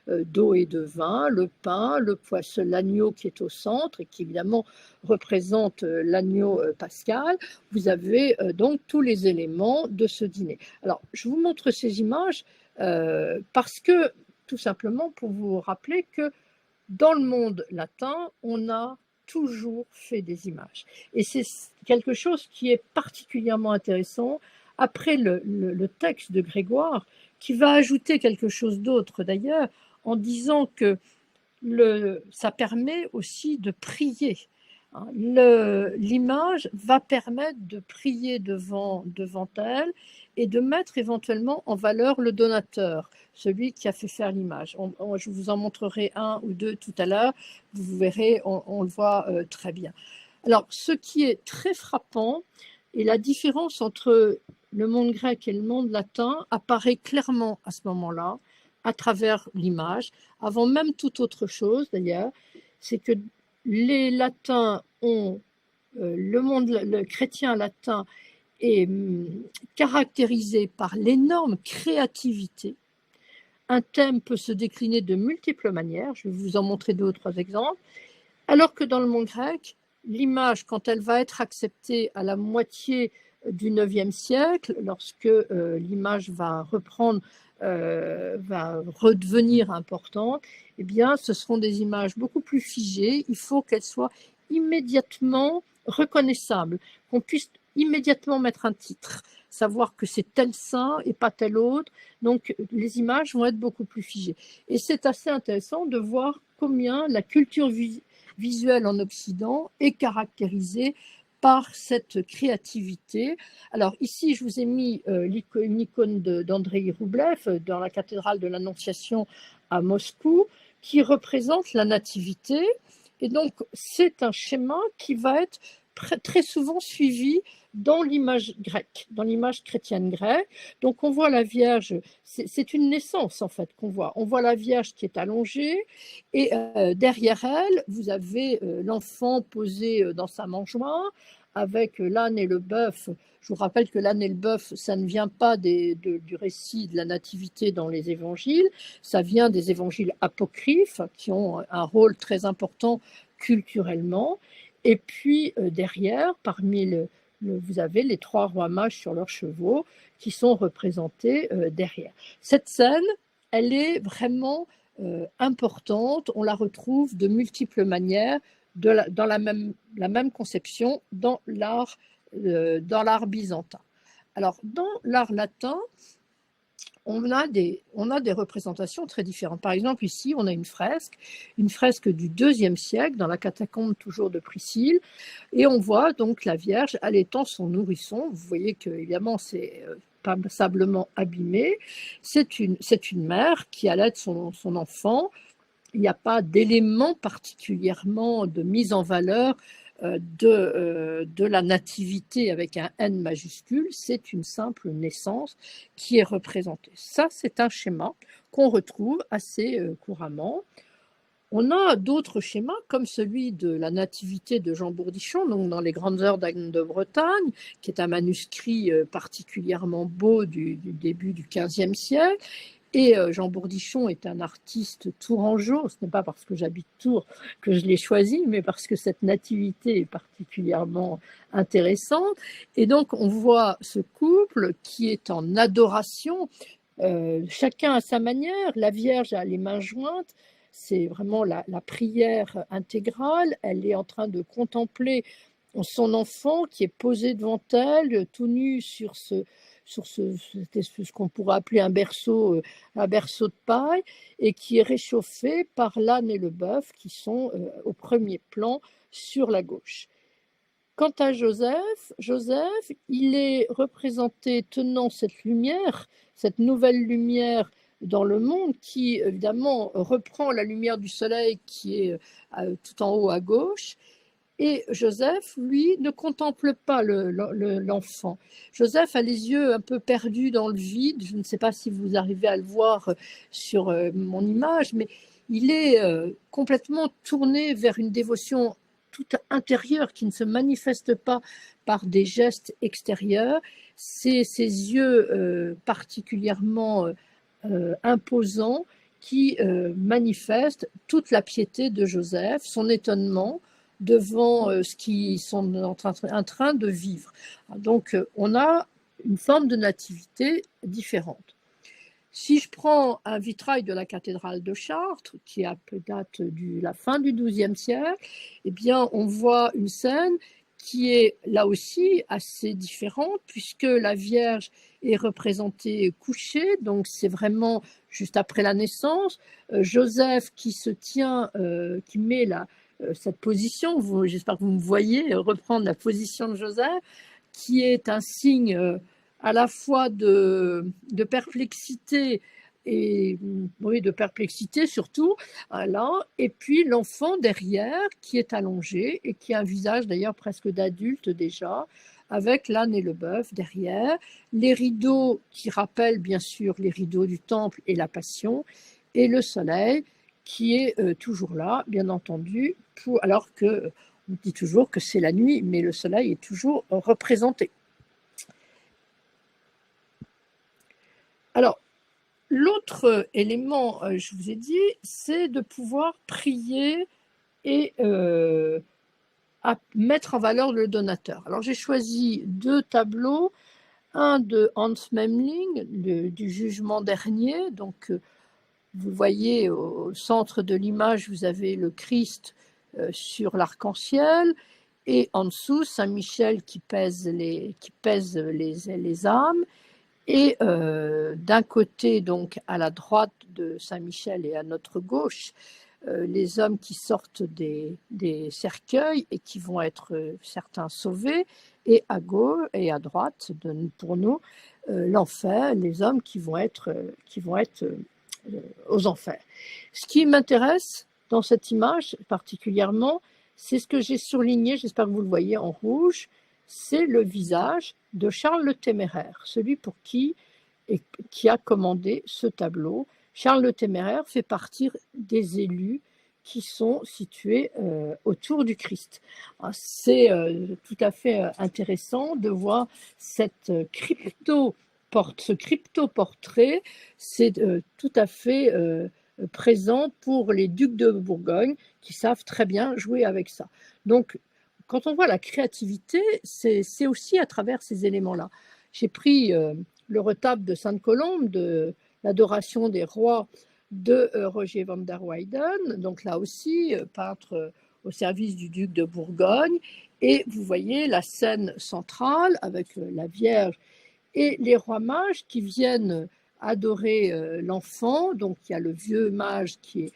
d'eau et de vin, le pain, le poisson, l'agneau qui est au centre et qui évidemment représente l'agneau pascal. Vous avez donc tous les éléments de ce dîner. Alors, je vous montre ces images parce que, tout simplement, pour vous rappeler que dans le monde latin, on a toujours fait des images. Et c'est quelque chose qui est particulièrement intéressant après le texte de Grégoire, qui va ajouter quelque chose d'autre d'ailleurs, en disant que ça permet aussi de prier. L'image va permettre de prier devant elle et de mettre éventuellement en valeur le donateur, celui qui a fait faire l'image. Je vous en montrerai un ou deux tout à l'heure, vous verrez, on le voit très bien. Alors, ce qui est très frappant, et la différence entre le monde grec et le monde latin apparaît clairement à ce moment-là, à travers l'image, avant même toute autre chose d'ailleurs, c'est que les latins ont, le chrétien latin est caractérisé par l'énorme créativité. Un thème peut se décliner de multiples manières, je vais vous en montrer deux ou trois exemples, alors que dans le monde grec, l'image, quand elle va être acceptée à la moitié du IXe siècle, lorsque l'image va redevenir importante, eh bien, ce seront des images beaucoup plus figées. Il faut qu'elles soient immédiatement reconnaissables, qu'on puisse immédiatement mettre un titre, savoir que c'est tel saint et pas tel autre. Donc, les images vont être beaucoup plus figées. Et c'est assez intéressant de voir combien la culture visuelle en Occident est caractérisée par cette créativité. Alors ici, je vous ai mis une icône d'Andrei Roublev dans la cathédrale de l'Annonciation à Moscou, qui représente la nativité. Et donc, c'est un schéma qui va être très souvent suivi dans l'image grecque, dans l'image chrétienne grecque. Donc on voit la Vierge, c'est une naissance en fait qu'on voit. On voit la Vierge qui est allongée et derrière elle, vous avez l'enfant posé dans sa mangeoire avec l'âne et le bœuf. Je vous rappelle que l'âne et le bœuf, ça ne vient pas du récit de la nativité dans les évangiles, ça vient des évangiles apocryphes qui ont un rôle très important culturellement. Et puis derrière, vous avez les trois rois mages sur leurs chevaux qui sont représentés derrière. Cette scène, elle est vraiment importante. On la retrouve de multiples manières dans la même conception dans l'art byzantin. Alors, dans l'art latin, on a des représentations très différentes. Par exemple, ici, on a une fresque du IIe siècle, dans la catacombe toujours de Priscille, et on voit donc la Vierge allaitant son nourrisson. Vous voyez que, évidemment, c'est passablement abîmé. C'est une mère qui allaite son enfant. Il n'y a pas d'élément particulièrement de mise en valeur de la nativité avec un N majuscule, c'est une simple naissance qui est représentée. Ça, c'est un schéma qu'on retrouve assez couramment. On a d'autres schémas, comme celui de la nativité de Jean Bourdichon, donc dans les Grandes Heures d'Anne de Bretagne, qui est un manuscrit particulièrement beau du début du XVe siècle. Et Jean Bourdichon est un artiste tourangeau. Ce n'est pas parce que j'habite Tours que je l'ai choisi, mais parce que cette nativité est particulièrement intéressante. Et donc, on voit ce couple qui est en adoration, chacun à sa manière. La Vierge a les mains jointes. C'est vraiment la prière intégrale. Elle est en train de contempler son enfant qui est posé devant elle, tout nu sur ce qu'on pourrait appeler un berceau de paille, et qui est réchauffé par l'âne et le bœuf qui sont au premier plan sur la gauche. Quant à Joseph, il est représenté tenant cette lumière, cette nouvelle lumière dans le monde qui, évidemment, reprend la lumière du soleil qui est tout en haut à gauche. Et Joseph, lui, ne contemple pas l'enfant. Joseph a les yeux un peu perdus dans le vide. Je ne sais pas si vous arrivez à le voir sur mon image, mais il est complètement tourné vers une dévotion toute intérieure qui ne se manifeste pas par des gestes extérieurs. C'est ses yeux particulièrement imposants qui manifestent toute la piété de Joseph, son étonnement devant ce qu'ils sont en train de vivre. Donc, on a une forme de nativité différente. Si je prends un vitrail de la cathédrale de Chartres, qui date de la fin du XIIe siècle, eh bien, on voit une scène qui est là aussi assez différente, puisque la Vierge est représentée couchée, donc c'est vraiment juste après la naissance. Joseph qui se tient, qui met cette position, j'espère que vous me voyez reprendre la position de Joseph, qui est un signe à la fois de perplexité et oui, de perplexité surtout, là, et puis l'enfant derrière qui est allongé et qui a un visage d'ailleurs presque d'adulte déjà, avec l'âne et le bœuf derrière, les rideaux qui rappellent bien sûr les rideaux du temple et la Passion, et le soleil qui est toujours là, bien entendu, alors que on dit toujours que c'est la nuit, mais le soleil est toujours représenté. Alors, l'autre élément, je vous ai dit, c'est de pouvoir prier et à mettre en valeur le donateur. Alors, j'ai choisi 2 tableaux, un de Hans Memling, du Jugement dernier. Donc, vous voyez au centre de l'image, vous avez le Christ sur l'arc-en-ciel, et en dessous, Saint Michel qui pèse les âmes. Et d'un côté, donc à la droite de Saint Michel et à notre gauche, les hommes qui sortent des cercueils et qui vont être certains sauvés, et à gauche et à droite, pour nous, l'enfer, les hommes qui vont être aux enfers. Ce qui m'intéresse dans cette image particulièrement, c'est ce que j'ai souligné, j'espère que vous le voyez en rouge, c'est le visage de Charles le Téméraire, celui pour qui a commandé ce tableau. Charles le Téméraire fait partie des élus qui sont situés autour du Christ. C'est tout à fait intéressant de voir ce crypto-portrait, c'est tout à fait présent pour les ducs de Bourgogne qui savent très bien jouer avec ça. Donc, quand on voit la créativité, c'est aussi à travers ces éléments-là. J'ai pris le retable de Sainte-Colombe, de l'adoration des rois de Roger van der Weyden, donc là aussi, peintre au service du duc de Bourgogne. Et vous voyez la scène centrale avec la Vierge et les rois mages qui viennent adorer l'enfant. Donc il y a le vieux mage qui est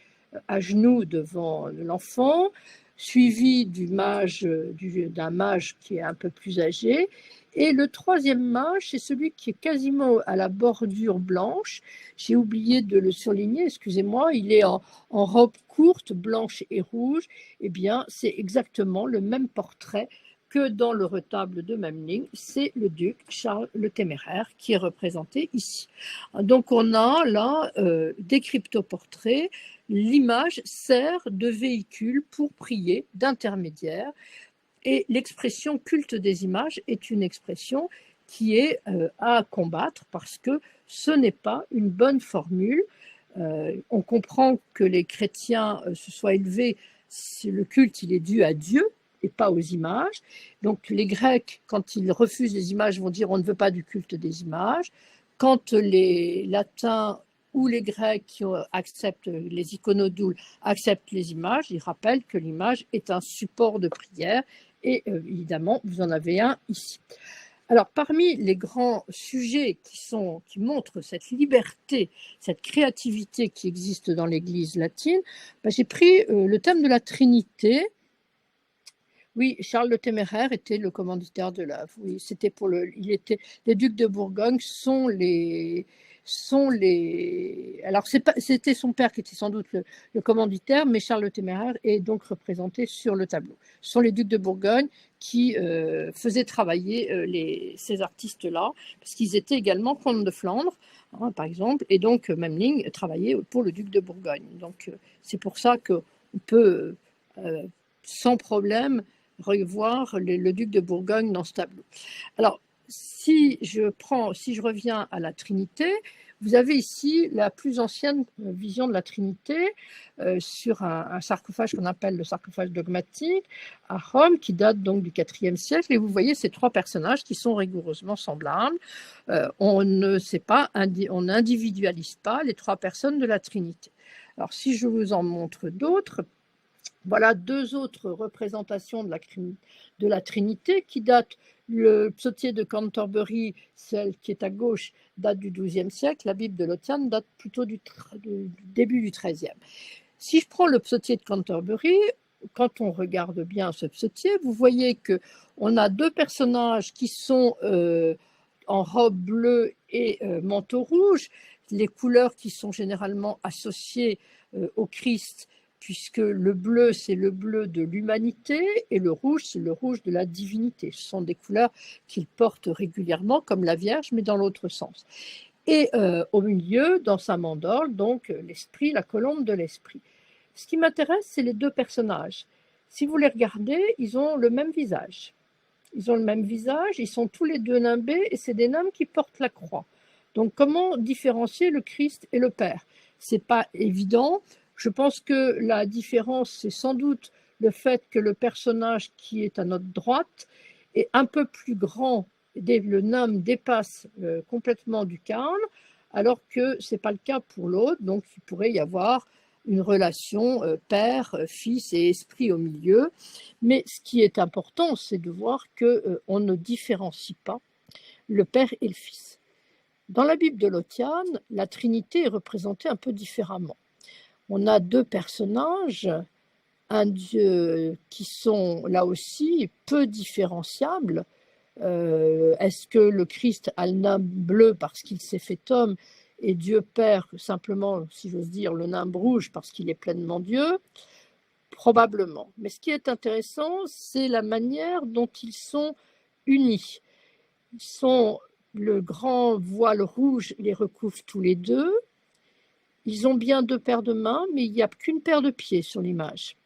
à genoux devant l'enfant, suivi d'un mage qui est un peu plus âgé. Et le troisième mage, c'est celui qui est quasiment à la bordure blanche. J'ai oublié de le surligner, excusez-moi, il est en robe courte, blanche et rouge. Eh bien, c'est exactement le même portrait que dans le retable de Memling, c'est le duc Charles le Téméraire qui est représenté ici. Donc on a là des cryptoportraits. L'image sert de véhicule pour prier, d'intermédiaire, et l'expression culte des images est une expression qui est à combattre parce que ce n'est pas une bonne formule. On comprend que les chrétiens se soient élevés, le culte il est dû à Dieu et pas aux images. Donc les Grecs, quand ils refusent les images, vont dire on ne veut pas du culte des images. Quand les Latins ou les Grecs qui acceptent les iconodoules acceptent les images, ils rappellent que l'image est un support de prière et évidemment vous en avez un ici. Alors, parmi les grands sujets qui montrent cette liberté, cette créativité qui existe dans l'Église latine, j'ai pris le thème de la Trinité. Oui, Charles le Téméraire était le commanditaire de l'œuvre. Oui, c'était les ducs de Bourgogne sont les. Alors, c'était son père qui était sans doute le commanditaire, mais Charles le Téméraire est donc représenté sur le tableau. Ce sont les ducs de Bourgogne qui faisaient travailler ces artistes-là, parce qu'ils étaient également comtes de Flandre, hein, par exemple, et donc Memling travaillait pour le duc de Bourgogne. Donc, c'est pour ça qu'on peut, sans problème, revoir le duc de Bourgogne dans ce tableau. Alors, si je reviens à la Trinité, vous avez ici la plus ancienne vision de la Trinité sur un sarcophage qu'on appelle le sarcophage dogmatique à Rome, qui date donc du IVe siècle. Et vous voyez ces trois personnages qui sont rigoureusement semblables. On n'individualise pas les trois personnes de la Trinité. Alors, si je vous en montre d'autres, voilà deux autres représentations de la Trinité qui datent. Le psautier de Canterbury, celle qui est à gauche, date du XIIe siècle. La Bible de Lotian date plutôt du début du XIIIe. Si je prends le psautier de Canterbury, quand on regarde bien ce psautier, vous voyez qu'on a deux personnages qui sont en robe bleue et manteau rouge, les couleurs qui sont généralement associées au Christ, puisque le bleu, c'est le bleu de l'humanité et le rouge, c'est le rouge de la divinité. Ce sont des couleurs qu'il porte régulièrement, comme la Vierge, mais dans l'autre sens. Et au milieu, dans sa mandorle, donc l'esprit, la colombe de l'esprit. Ce qui m'intéresse, c'est les deux personnages. Si vous les regardez, ils ont le même visage. Ils ont le même visage, ils sont tous les deux nimbés, et c'est des noms qui portent la croix. Donc comment différencier le Christ et le Père? C'est pas évident. Je pense que la différence, c'est sans doute le fait que le personnage qui est à notre droite est un peu plus grand, le nain dépasse complètement du carne, alors que ce n'est pas le cas pour l'autre, donc il pourrait y avoir une relation père, fils et esprit au milieu. Mais ce qui est important, c'est de voir qu'on ne différencie pas le père et le fils. Dans la Bible de Lotian, la Trinité est représentée un peu différemment. On a deux personnages, un Dieu qui sont là aussi peu différenciables. Est-ce que le Christ a le nain bleu parce qu'il s'est fait homme et Dieu Père simplement, si j'ose dire, le nain rouge parce qu'il est pleinement Dieu? Probablement. Mais ce qui est intéressant, c'est la manière dont ils sont unis. Le grand voile rouge les recouvre tous les deux. Ils ont bien deux paires de mains, mais il n'y a qu'une paire de pieds sur l'image.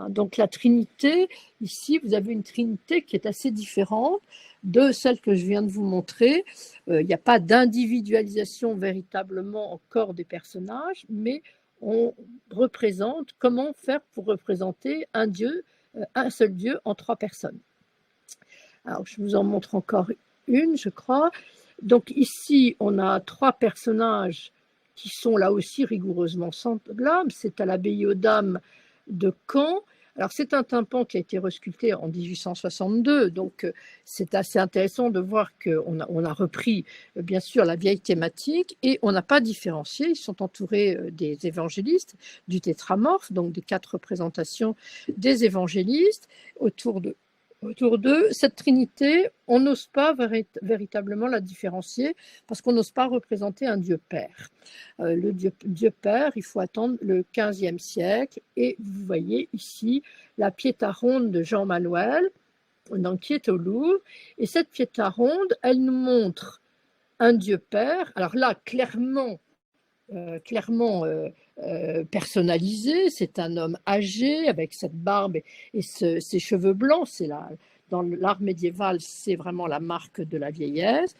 Donc la Trinité, ici, vous avez une Trinité qui est assez différente de celle que je viens de vous montrer. Il n'y a pas d'individualisation véritablement encore des personnages, mais on représente, comment faire pour représenter un Dieu, un seul Dieu en trois personnes. Alors je vous en montre encore une, je crois. Donc ici, on a trois personnages qui sont là aussi rigoureusement semblables. C'est à l'abbaye aux Dames de Caen. Alors c'est un tympan qui a été resculpté en 1862, donc c'est assez intéressant de voir qu'on a repris bien sûr la vieille thématique et on n'a pas différencié. Ils sont entourés des évangélistes, du tétramorphe, donc des quatre représentations des évangélistes autour d'eux. Cette Trinité, on n'ose pas véritablement la différencier parce qu'on n'ose pas représenter un Dieu Père. Le Dieu Père, il faut attendre le XVe siècle et vous voyez ici la Pietà ronde de Jean Manuel, qui est au Louvre. Et cette Pietà ronde, elle nous montre un Dieu Père. Alors là, clairement personnalisé, c'est un homme âgé avec cette barbe et ses cheveux blancs, c'est dans l'art médiéval, c'est vraiment la marque de la vieillesse.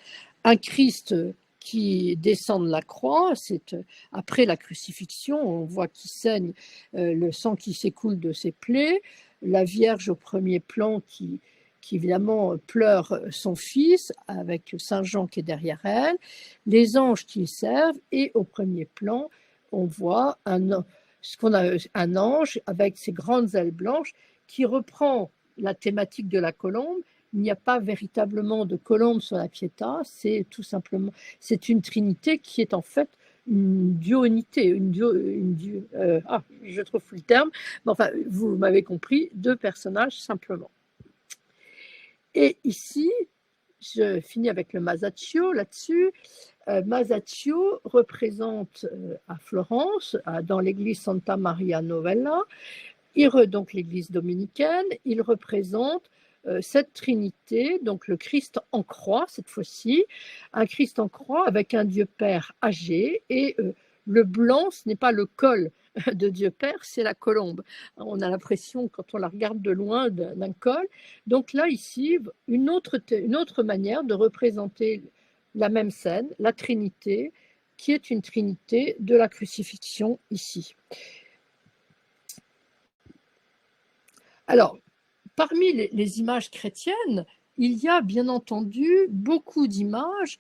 Un Christ qui descend de la croix, c'est après la crucifixion, on voit qu'il saigne, le sang qui s'écoule de ses plaies, la Vierge au premier plan qui évidemment pleure son fils avec Saint Jean qui est derrière elle, les anges qui servent, et au premier plan, on voit un ange avec ses grandes ailes blanches qui reprend la thématique de la colombe. Il n'y a pas véritablement de colombe sur la Pietà, c'est tout simplement, c'est une trinité qui est en fait une duonité, je trouve plus le terme, mais enfin, vous m'avez compris, deux personnages simplement. Et ici, je finis avec le Masaccio là-dessus. Masaccio représente à Florence, dans l'église Santa Maria Novella, donc l'église dominicaine, il représente cette trinité, donc le Christ en croix cette fois-ci, un Christ en croix avec un Dieu Père âgé, et le blanc, ce n'est pas le col de Dieu Père, c'est la colombe. On a l'impression, quand on la regarde de loin, d'un col. Donc là, ici, une autre manière de représenter la même scène, la Trinité, qui est une trinité de la crucifixion ici. Alors, parmi les images chrétiennes, il y a bien entendu beaucoup d'images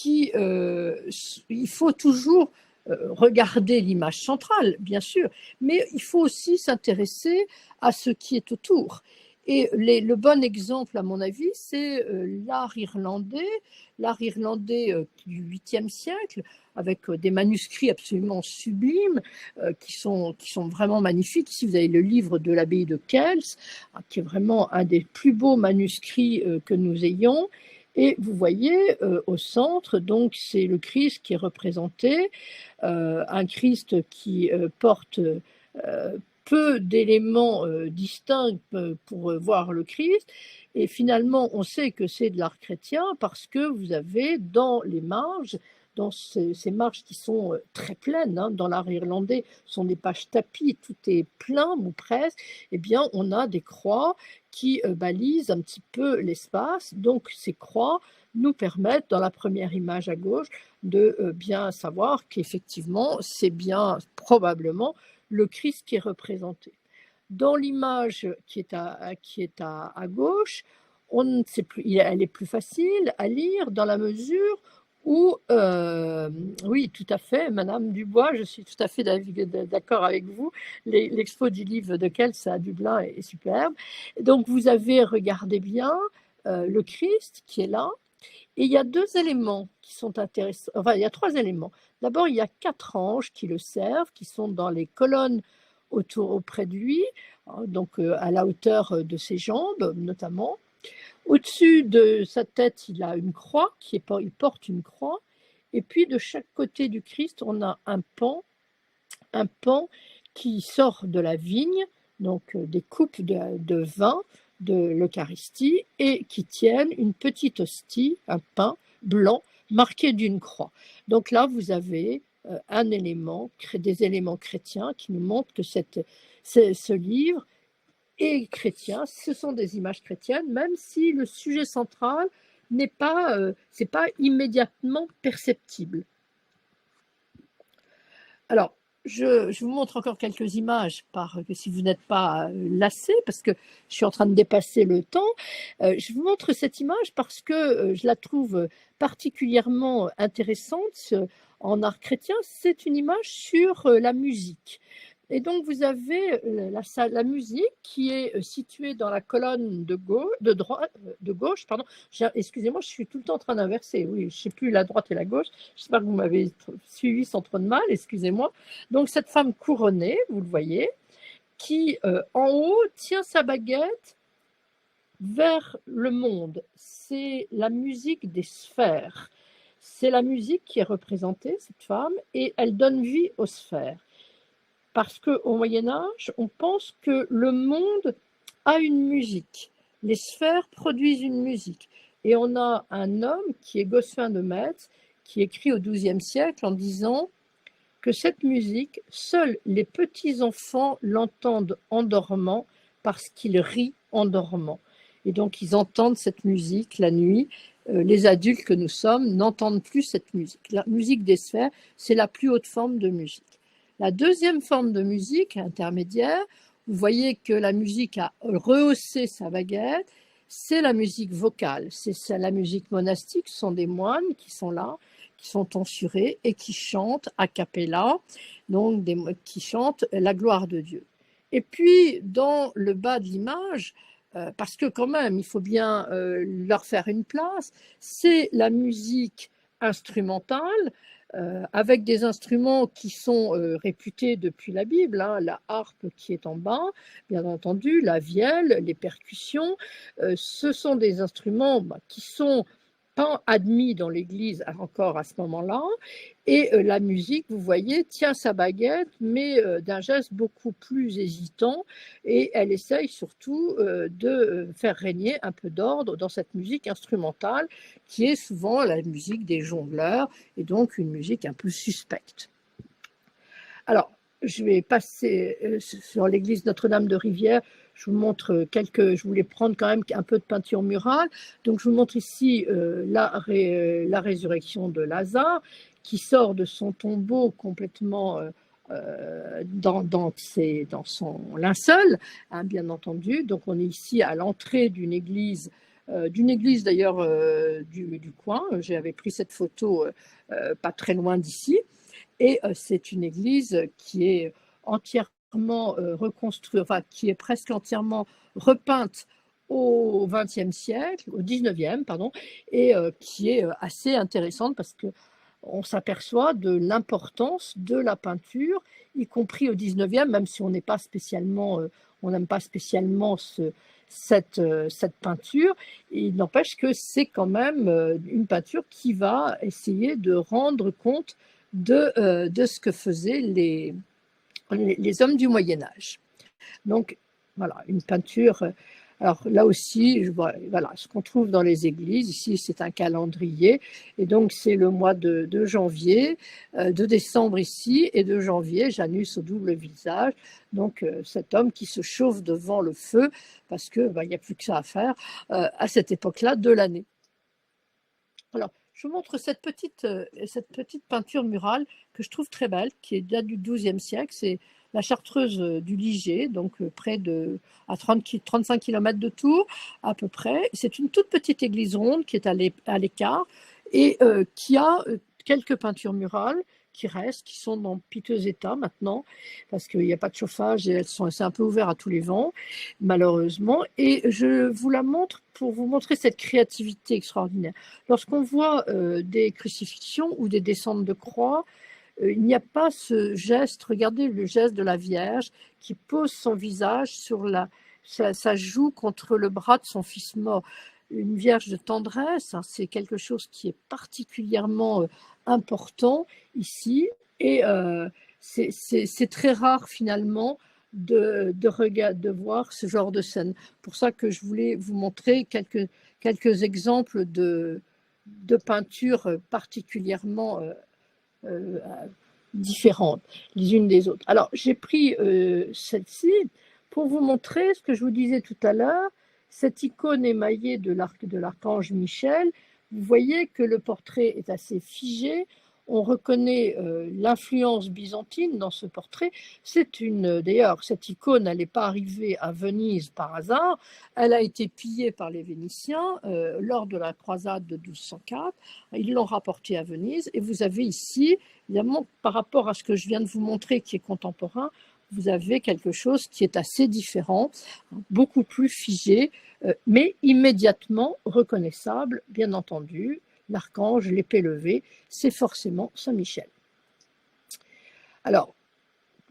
il faut toujours regarder l'image centrale, bien sûr, mais il faut aussi s'intéresser à ce qui est autour. Et le bon exemple, à mon avis, c'est l'art irlandais du 8e siècle, avec des manuscrits absolument sublimes, qui sont vraiment magnifiques. Ici, vous avez le livre de l'abbaye de Kells, qui est vraiment un des plus beaux manuscrits que nous ayons. Et vous voyez, au centre, donc, c'est le Christ qui est représenté, un Christ qui porte peu d'éléments distincts pour voir le Christ. Et finalement, on sait que c'est de l'art chrétien parce que vous avez dans les marges, dans ces marges qui sont très pleines, hein, dans l'art irlandais, ce sont des pages tapis, tout est plein ou presque, eh bien, on a des croix qui balisent un petit peu l'espace. Donc, ces croix nous permettent, dans la première image à gauche, de bien savoir qu'effectivement, c'est bien probablement le Christ qui est représenté. Dans l'image qui est à gauche, on ne sait plus, elle est plus facile à lire dans la mesure où, oui, tout à fait, Madame Dubois, je suis tout à fait d'accord avec vous, l'expo du livre de Kells à Dublin est superbe. Donc vous avez, regardé bien, le Christ qui est là, et il y a deux éléments qui sont intéressants, enfin il y a trois éléments. D'abord, il y a 4 anges qui le servent, qui sont dans les colonnes auprès de lui, donc à la hauteur de ses jambes notamment. Au-dessus de sa tête, il a une croix, il porte une croix, et puis de chaque côté du Christ, on a un pan qui sort de la vigne, donc des coupes de vin de l'Eucharistie, et qui tiennent une petite hostie, un pain blanc, marqué d'une croix. Donc là, vous avez des éléments chrétiens qui nous montrent que ce livre est chrétien, ce sont des images chrétiennes, même si le sujet central n'est pas, c'est pas immédiatement perceptible. Alors, je vous montre encore quelques images, si vous n'êtes pas lassés, parce que je suis en train de dépasser le temps. Je vous montre cette image parce que je la trouve particulièrement intéressante en art chrétien. C'est une image sur la musique. Et donc, vous avez la musique qui est située dans la colonne de gauche. Pardon. Excusez-moi, je suis tout le temps en train d'inverser. Oui, je ne sais plus la droite et la gauche. J'espère que vous m'avez suivi sans trop de mal. Excusez-moi. Donc, cette femme couronnée, vous le voyez, qui en haut tient sa baguette vers le monde. C'est la musique des sphères. C'est la musique qui est représentée, cette femme, et elle donne vie aux sphères. Parce qu'au Moyen-Âge, on pense que le monde a une musique. Les sphères produisent une musique. Et on a un homme qui est Gossuin de Metz, qui écrit au XIIe siècle en disant que cette musique, seuls les petits enfants l'entendent en dormant parce qu'ils rient en dormant. et donc ils entendent cette musique la nuit. Les adultes que nous sommes n'entendent plus cette musique. La musique des sphères, c'est la plus haute forme de musique. La deuxième forme de musique, intermédiaire, vous voyez que la musique a rehaussé sa baguette, c'est la musique vocale, c'est la musique monastique, ce sont des moines qui sont là, qui sont tonsurés et qui chantent a cappella, donc qui chantent la gloire de Dieu. Et puis, dans le bas de l'image, parce que quand même, il faut bien leur faire une place, c'est la musique instrumentale, avec des instruments qui sont réputés depuis la Bible, hein, la harpe qui est en bas, bien entendu, la vielle, les percussions, ce sont des instruments qui sont pas admis dans l'Église encore à ce moment-là, et la musique, vous voyez, tient sa baguette, mais d'un geste beaucoup plus hésitant, et elle essaye surtout de faire régner un peu d'ordre dans cette musique instrumentale, qui est souvent la musique des jongleurs, et donc une musique un peu suspecte. Alors, je vais passer sur l'église Notre-Dame de Rivière. Je vous montre je voulais prendre quand même un peu de peinture murale. Donc, je vous montre ici la résurrection de Lazare, qui sort de son tombeau complètement dans son linceul, hein, bien entendu. Donc, on est ici à l'entrée d'une église d'ailleurs du coin. J'avais pris cette photo pas très loin d'ici. Et c'est une église qui est entièrement reconstruite, enfin qui est presque entièrement repeinte au XXe siècle, au XIXe, pardon, et qui est assez intéressante parce qu'on s'aperçoit de l'importance de la peinture, y compris au XIXe, même si on n'est pas spécialement, on n'aime pas spécialement cette peinture. Il n'empêche que c'est quand même une peinture qui va essayer de rendre compte de ce que faisaient les hommes du Moyen-Âge. Donc, voilà, une peinture. Alors là aussi, voilà, ce qu'on trouve dans les églises, ici c'est un calendrier, et donc c'est le mois de janvier, de décembre ici, et de janvier, Janus au double visage, donc cet homme qui se chauffe devant le feu, parce qu'il n'y a plus que ça à faire à cette époque-là de l'année. Alors, je vous montre cette petite peinture murale que je trouve très belle, qui date du XIIe siècle. C'est la Chartreuse du Liger, donc à 35 km de Tours à peu près. C'est une toute petite église ronde qui est à l'écart et qui a quelques peintures murales qui restent, qui sont dans piteux état maintenant, parce qu'il n'y a pas de chauffage et c'est un peu ouvert à tous les vents, malheureusement. Et je vous la montre pour vous montrer cette créativité extraordinaire. Lorsqu'on voit des crucifixions ou des descentes de croix, il n'y a pas ce geste, regardez le geste de la Vierge qui pose son visage sur sa joue contre le bras de son fils mort. Une Vierge de tendresse, hein, c'est quelque chose qui est particulièrement important ici, et c'est très rare finalement de voir ce genre de scène. Pour ça que je voulais vous montrer quelques exemples de peintures particulièrement différentes les unes des autres. Alors, j'ai pris celle-ci pour vous montrer ce que je vous disais tout à l'heure, cette icône émaillée de l'archange Michel. Vous voyez que le portrait est assez figé. On reconnaît l'influence byzantine dans ce portrait. D'ailleurs, cette icône, elle n'est pas arrivée à Venise par hasard. Elle a été pillée par les Vénitiens lors de la croisade de 1204. Ils l'ont rapportée à Venise. Et vous avez ici, évidemment, par rapport à ce que je viens de vous montrer, qui est contemporain, vous avez quelque chose qui est assez différent, beaucoup plus figé, mais immédiatement reconnaissable, bien entendu. L'archange, l'épée levée, c'est forcément Saint-Michel. Alors,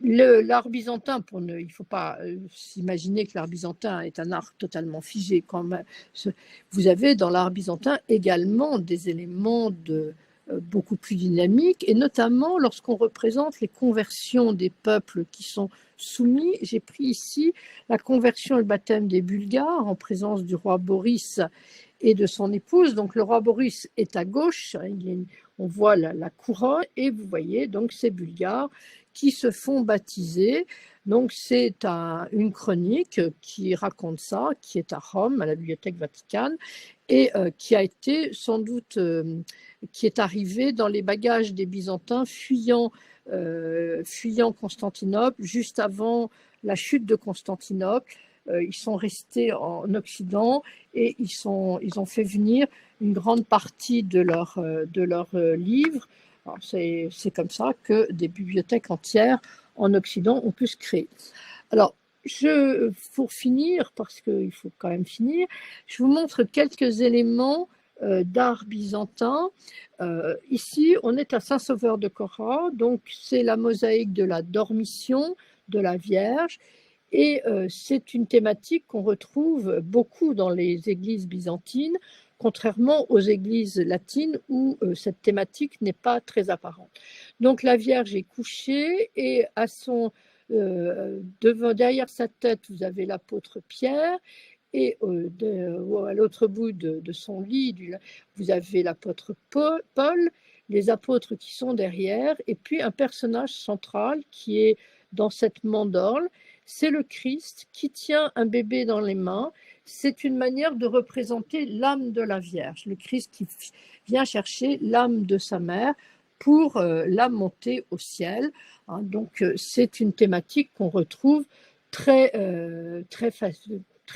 l'art byzantin, il ne faut pas s'imaginer que l'art byzantin est un art totalement figé. Vous avez dans l'art byzantin également des éléments beaucoup plus dynamiques, et notamment lorsqu'on représente les conversions des peuples qui sont soumis. J'ai pris ici la conversion et le baptême des Bulgares en présence du roi Boris et de son épouse. Donc le roi Boris est à gauche, on voit la couronne, et vous voyez donc ces Bulgares qui se font baptiser. Donc c'est une chronique qui raconte ça, qui est à Rome, à la Bibliothèque Vaticane, et qui a été sans doute, qui est arrivée dans les bagages des Byzantins fuyant Constantinople juste avant la chute de Constantinople. Ils sont restés en Occident et ils ont fait venir une grande partie de leurs livres. C'est comme ça que des bibliothèques entières en Occident ont pu se créer. Alors, pour finir, parce qu'il faut quand même finir, je vous montre quelques éléments d'art byzantin. Ici, on est à Saint-Sauveur de Cora, donc c'est la mosaïque de la Dormition de la Vierge, et c'est une thématique qu'on retrouve beaucoup dans les églises byzantines, contrairement aux églises latines où cette thématique n'est pas très apparente. Donc la Vierge est couchée et derrière sa tête, vous avez l'apôtre Pierre, et à l'autre bout de son lit, vous avez l'apôtre Paul, les apôtres qui sont derrière, et puis un personnage central qui est dans cette mandorle, c'est le Christ qui tient un bébé dans les mains. C'est une manière de représenter l'âme de la Vierge, le Christ qui vient chercher l'âme de sa mère pour la monter au ciel. Donc c'est une thématique qu'on retrouve très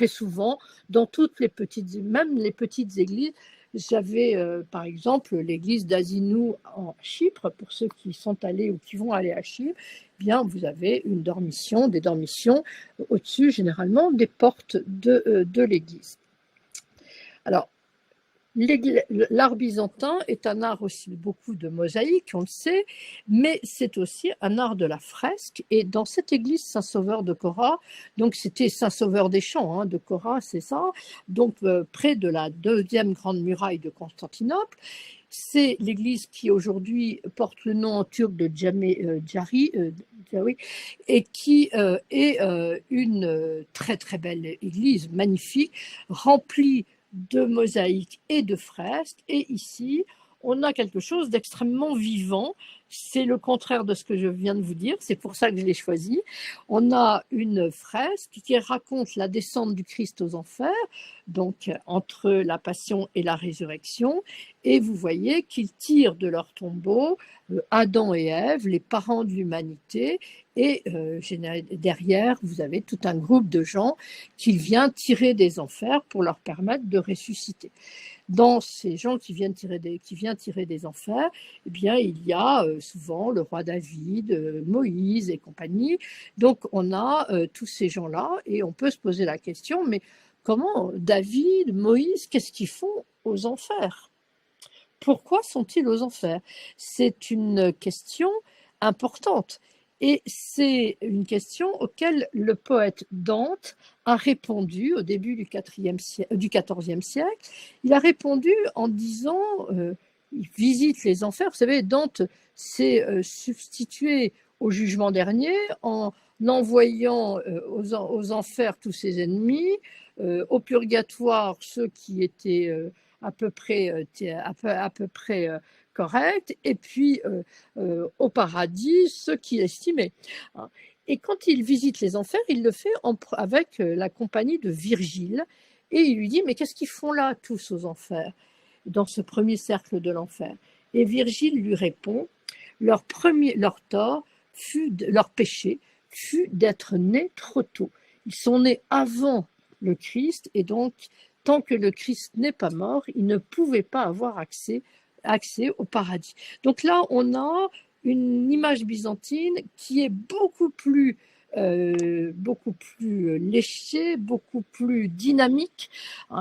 souvent dans toutes les petites, même les petites églises. J'avais par exemple l'église d'Azinou en Chypre, pour ceux qui sont allés ou qui vont aller à Chypre, eh bien vous avez des dormitions au-dessus généralement des portes de l'église. Alors, l'art byzantin est un art aussi beaucoup de mosaïque, on le sait, mais c'est aussi un art de la fresque. Et dans cette église Saint-Sauveur de Cora, donc c'était Saint-Sauveur des Champs de Cora, c'est ça, donc près de la deuxième grande muraille de Constantinople. C'est l'église qui aujourd'hui porte le nom en turc de Cami et qui est une très très belle église, magnifique, remplie de mosaïques et de fresques. Et ici, on a quelque chose d'extrêmement vivant. C'est le contraire de ce que je viens de vous dire, c'est pour ça que je l'ai choisi. On a une fresque qui raconte la descente du Christ aux enfers, donc entre la passion et la résurrection, et vous voyez qu'ils tirent de leur tombeau Adam et Ève, les parents de l'humanité, et derrière, vous avez tout un groupe de gens qu'il vient tirer des enfers pour leur permettre de ressusciter. Dans ces gens qui viennent tirer des enfers, eh bien, il y a souvent le roi David, Moïse et compagnie. Donc, on a tous ces gens-là et on peut se poser la question, mais comment David, Moïse, qu'est-ce qu'ils font aux enfers? Pourquoi sont-ils aux enfers? C'est une question importante. Et c'est une question auquel le poète Dante a répondu au début du XIVe siècle. Il a répondu en disant, il visite les enfers. Vous savez, Dante s'est substitué au jugement dernier en envoyant aux enfers tous ses ennemis, au purgatoire ceux qui étaient à peu près correct, et puis au paradis ceux qu'il estimait. Et quand il visite les enfers, il le fait avec la compagnie de Virgile, et il lui dit, mais qu'est-ce qu'ils font là tous aux enfers, dans ce premier cercle de l'enfer? Et Virgile lui répond, leur tort leur péché fut d'être nés trop tôt. Ils sont nés avant le Christ, et donc tant que le Christ n'est pas mort, il ne pouvait pas avoir accès au paradis. Donc là, on a une image byzantine qui est beaucoup plus léchée, beaucoup plus dynamique.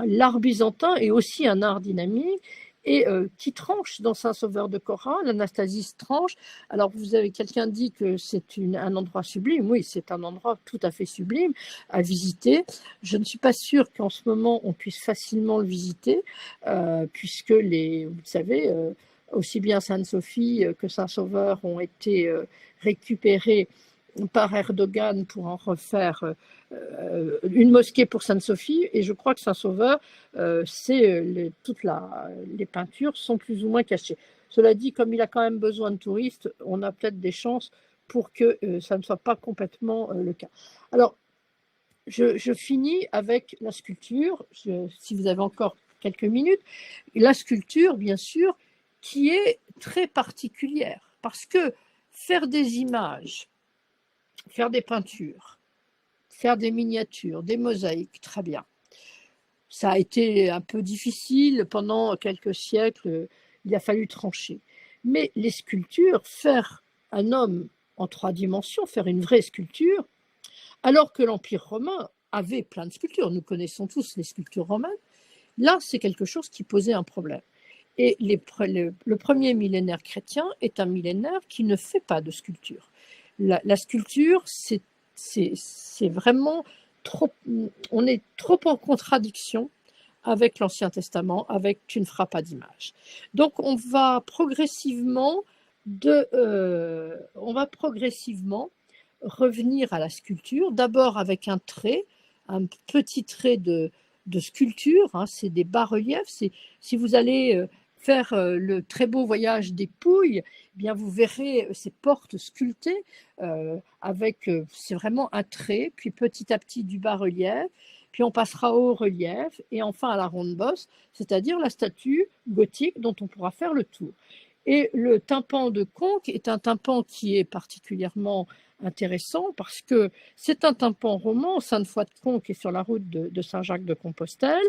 L'art byzantin est aussi un art dynamique et qui tranche dans Saint-Sauveur de Cora. L'Anastasie tranche. Alors, vous avez quelqu'un dit que c'est un endroit sublime. Oui, c'est un endroit tout à fait sublime à visiter. Je ne suis pas sûre qu'en ce moment, on puisse facilement le visiter, puisque vous savez, aussi bien Sainte-Sophie que Saint-Sauveur ont été récupérés par Erdogan pour en refaire une mosquée pour Sainte-Sophie, et je crois que Saint-Sauveur, toutes les peintures sont plus ou moins cachées. Cela dit, comme il a quand même besoin de touristes, on a peut-être des chances pour que ça ne soit pas complètement le cas. Alors, je finis avec la sculpture, si vous avez encore quelques minutes. La sculpture, bien sûr, qui est très particulière, parce que faire des images, faire des peintures, faire des miniatures, des mosaïques, très bien. Ça a été un peu difficile pendant quelques siècles, il a fallu trancher. Mais les sculptures, faire un homme en 3 dimensions, faire une vraie sculpture, alors que l'Empire romain avait plein de sculptures, nous connaissons tous les sculptures romaines, là c'est quelque chose qui posait un problème. Et le premier millénaire chrétien est un millénaire qui ne fait pas de sculpture. La sculpture, c'est vraiment trop, on est trop en contradiction avec l'Ancien Testament, avec tu ne feras pas d'image. Donc on va progressivement revenir à la sculpture, d'abord avec un trait, un petit trait de sculpture, hein, c'est des bas-reliefs. Si vous allez faire le très beau voyage des Pouilles, eh bien vous verrez ces portes sculptées c'est vraiment un trait, puis petit à petit du bas-relief, puis on passera au relief et enfin à la ronde-bosse, c'est-à-dire la statue gothique dont on pourra faire le tour. Et le tympan de Conques est un tympan qui est particulièrement intéressant parce que c'est un tympan roman. Sainte-Foy de Conques est sur la route de Saint-Jacques-de-Compostelle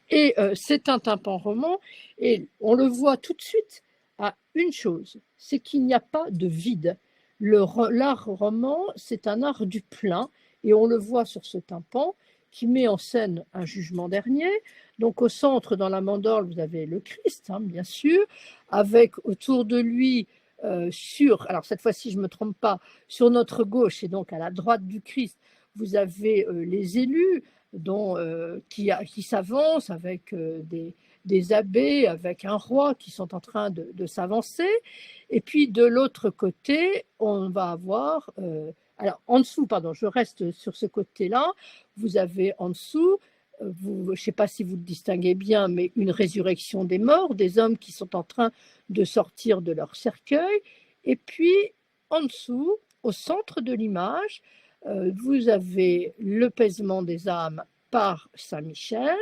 et c'est un tympan roman et on le voit tout de suite à une chose, c'est qu'il n'y a pas de vide. L'art roman, c'est un art du plein et on le voit sur ce tympan qui met en scène un jugement dernier. Donc au centre, dans la mandorle, vous avez le Christ, hein, bien sûr, avec autour de lui, alors cette fois-ci, je ne me trompe pas, sur notre gauche et donc à la droite du Christ, vous avez les élus qui s'avancent avec des abbés, avec un roi qui sont en train de s'avancer. Et puis de l'autre côté, on va avoir... alors en dessous, pardon, je reste sur ce côté-là, vous avez en dessous, je ne sais pas si vous le distinguez bien, mais une résurrection des morts, des hommes qui sont en train de sortir de leur cercueil. Et puis en dessous, au centre de l'image, vous avez le paisement des âmes par Saint Michel,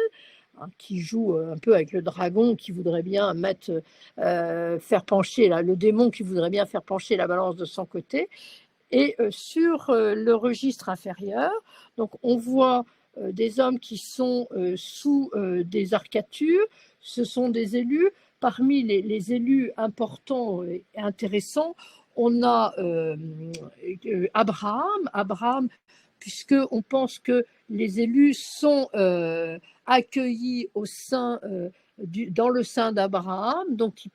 hein, qui joue un peu avec le dragon qui voudrait bien faire pencher, le démon qui voudrait bien faire pencher la balance de son côté. Et sur le registre inférieur, donc on voit des hommes qui sont sous des arcatures, ce sont des élus. Parmi les élus importants et intéressants, on a Abraham, puisqu'on pense que les élus sont accueillis dans le sein d'Abraham, donc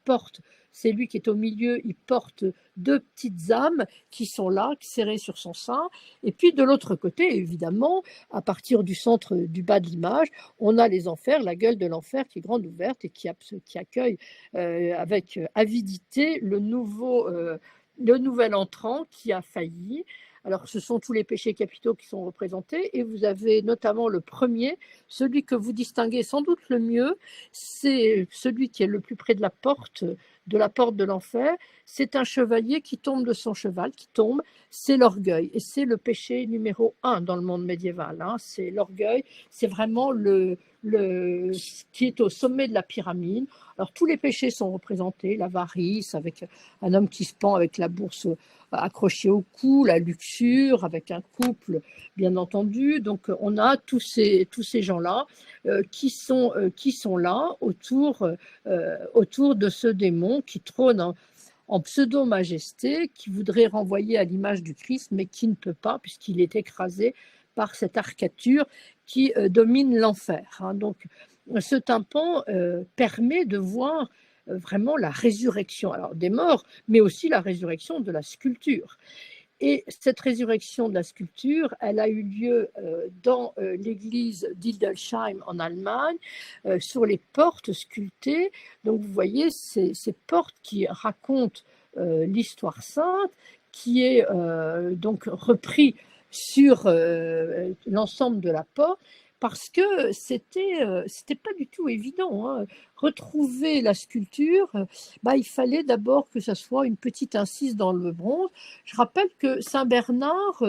c'est lui qui est au milieu, il porte 2 petites âmes qui sont là, serrées sur son sein. Et puis de l'autre côté, évidemment, à partir du centre du bas de l'image, on a les enfers, la gueule de l'enfer qui est grande ouverte et qui accueille avec avidité le nouvel entrant qui a failli. Alors, ce sont tous les péchés capitaux qui sont représentés et vous avez notamment le premier, celui que vous distinguez sans doute le mieux, c'est celui qui est le plus près de la porte de l'enfer. C'est un chevalier qui tombe de son cheval, c'est l'orgueil et c'est le péché numéro 1 dans le monde médiéval. Hein. C'est l'orgueil, c'est vraiment qui est au sommet de la pyramide. Alors, tous les péchés sont représentés, l'avarice avec un homme qui se pend avec la bourse accrochée au cou, la luxure avec un couple, bien entendu. Donc, on a tous ces gens-là qui sont là autour de ce démon qui trône en pseudo-majesté, qui voudrait renvoyer à l'image du Christ, mais qui ne peut pas puisqu'il est écrasé par cette arcature qui domine l'enfer. Hein. Donc, ce tympan permet de voir vraiment la résurrection, alors des morts, mais aussi la résurrection de la sculpture. Et cette résurrection de la sculpture, elle a eu lieu dans l'église d'Hildesheim en Allemagne, sur les portes sculptées. Donc vous voyez ces portes qui racontent l'histoire sainte, qui est donc repris sur l'ensemble de la porte. parce que c'était pas du tout évident, hein. Retrouver la sculpture, il fallait d'abord que ça soit une petite incise dans le bronze. Je rappelle que Saint Bernard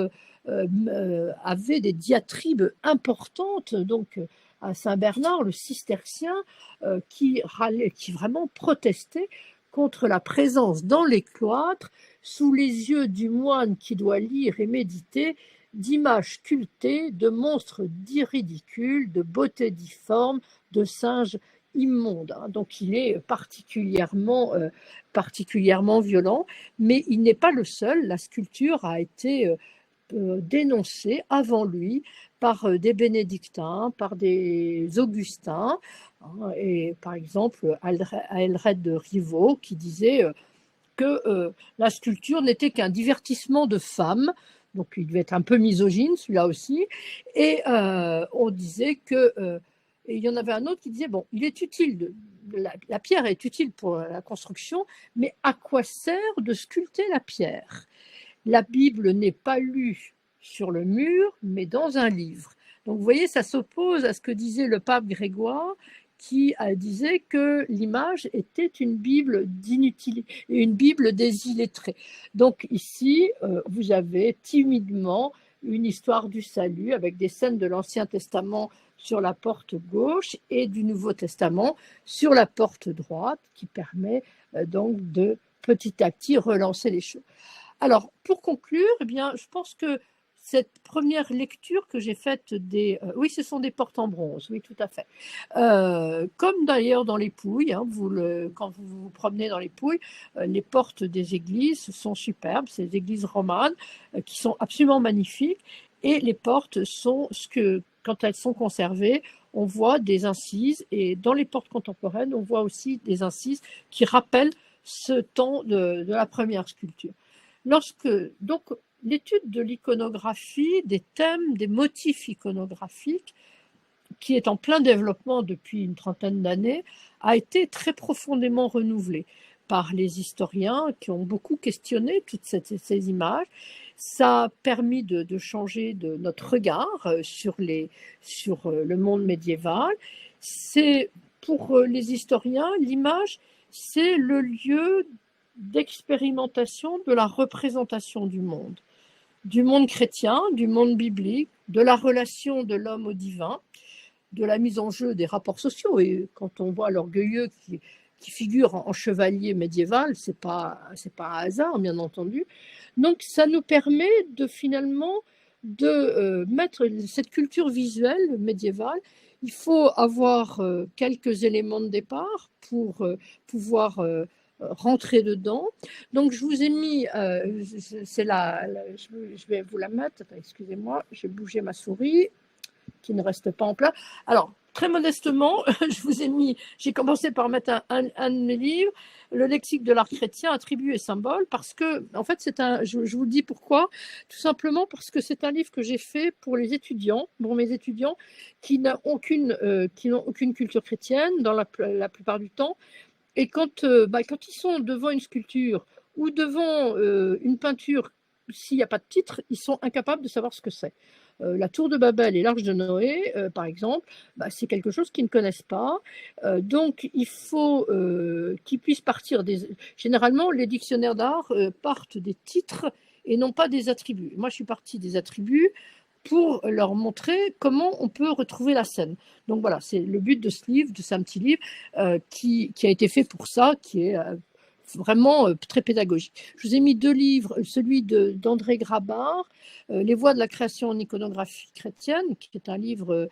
avait des diatribes importantes, donc à Saint Bernard, le cistercien, qui vraiment protestait contre la présence dans les cloîtres, sous les yeux du moine qui doit lire et méditer, d'images sculptées, de monstres dits ridicules, de beautés difformes, de singes immondes. Donc il est particulièrement violent, mais il n'est pas le seul. La sculpture a été dénoncée avant lui par des bénédictins, par des augustins, et par exemple Aelred de Rivaux qui disait que la sculpture n'était qu'un divertissement de femmes. Donc il devait être un peu misogyne, celui-là aussi. Et on disait que... et il y en avait un autre qui disait, bon, il est utile, la pierre est utile pour la construction, mais à quoi sert de sculpter la pierre? La Bible n'est pas lue sur le mur, mais dans un livre. Donc vous voyez, ça s'oppose à ce que disait le pape Grégoire, qui disait que l'image était une Bible une Bible des illettrés. Donc ici, vous avez timidement une histoire du salut avec des scènes de l'Ancien Testament sur la porte gauche et du Nouveau Testament sur la porte droite, qui permet donc de petit à petit relancer les choses. Alors, pour conclure, je pense que cette première lecture que j'ai faite oui, ce sont des portes en bronze, oui, tout à fait. Comme d'ailleurs dans les Pouilles, quand vous vous promenez dans les Pouilles, les portes des églises sont superbes, c'est des églises romanes qui sont absolument magnifiques, et les portes sont quand elles sont conservées, on voit des incises, et dans les portes contemporaines, on voit aussi des incises qui rappellent ce temps de la première sculpture. Donc, l'étude de l'iconographie, des thèmes, des motifs iconographiques, qui est en plein développement depuis une trentaine d'années, a été très profondément renouvelée par les historiens qui ont beaucoup questionné toutes ces images. Ça a permis de changer notre regard sur le monde médiéval. Pour les historiens, l'image, c'est le lieu d'expérimentation de la représentation du monde chrétien, du monde biblique, de la relation de l'homme au divin, de la mise en jeu des rapports sociaux. Et quand on voit l'orgueilleux qui figure en chevalier médiéval, c'est pas un hasard, bien entendu. Donc ça nous permet finalement de mettre cette culture visuelle médiévale. Il faut avoir quelques éléments de départ pour pouvoir rentrer dedans. Donc je vous ai mis, je vais vous la mettre, excusez-moi, je vais bouger ma souris qui ne reste pas en place. Alors, très modestement, j'ai commencé par mettre un de mes livres, le lexique de l'art chrétien, attributs et symboles, parce que, en fait, je vous dis pourquoi, tout simplement parce que c'est un livre que j'ai fait pour mes étudiants qui n'ont aucune culture chrétienne dans la plupart du temps. Et quand ils sont devant une sculpture ou devant une peinture, s'il n'y a pas de titre, ils sont incapables de savoir ce que c'est. La tour de Babel et l'arche de Noé, par exemple, c'est quelque chose qu'ils ne connaissent pas. Donc, il faut qu'ils puissent partir Généralement, les dictionnaires d'art partent des titres et non pas des attributs. Moi, je suis partie des attributs pour leur montrer comment on peut retrouver la scène. Donc voilà, c'est le but de ce livre, de ce petit livre qui a été fait pour ça, qui est vraiment très pédagogique. Je vous ai mis 2 livres, celui d'André Grabart, Les voies de la création en iconographie chrétienne, qui est un livre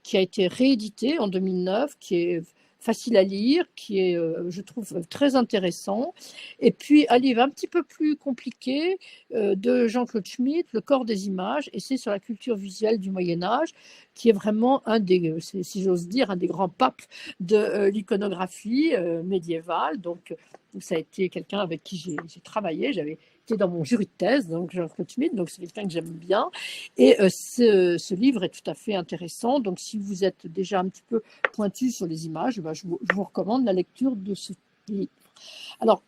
qui a été réédité en 2009, qui est facile à lire, qui est, je trouve, très intéressant. Et puis un livre un petit peu plus compliqué de Jean-Claude Schmitt, Le corps des images, et c'est sur la culture visuelle du Moyen-Âge, qui est vraiment si j'ose dire, un des grands papes de l'iconographie médiévale. Donc, ça a été quelqu'un avec qui j'ai travaillé. J'avais été dans mon jury de thèse, donc Jean-Claude Schmitt, donc c'est quelqu'un que j'aime bien. Et ce livre est tout à fait intéressant. Donc, si vous êtes déjà un petit peu pointu sur les images, je vous recommande la lecture de ce livre. Alors,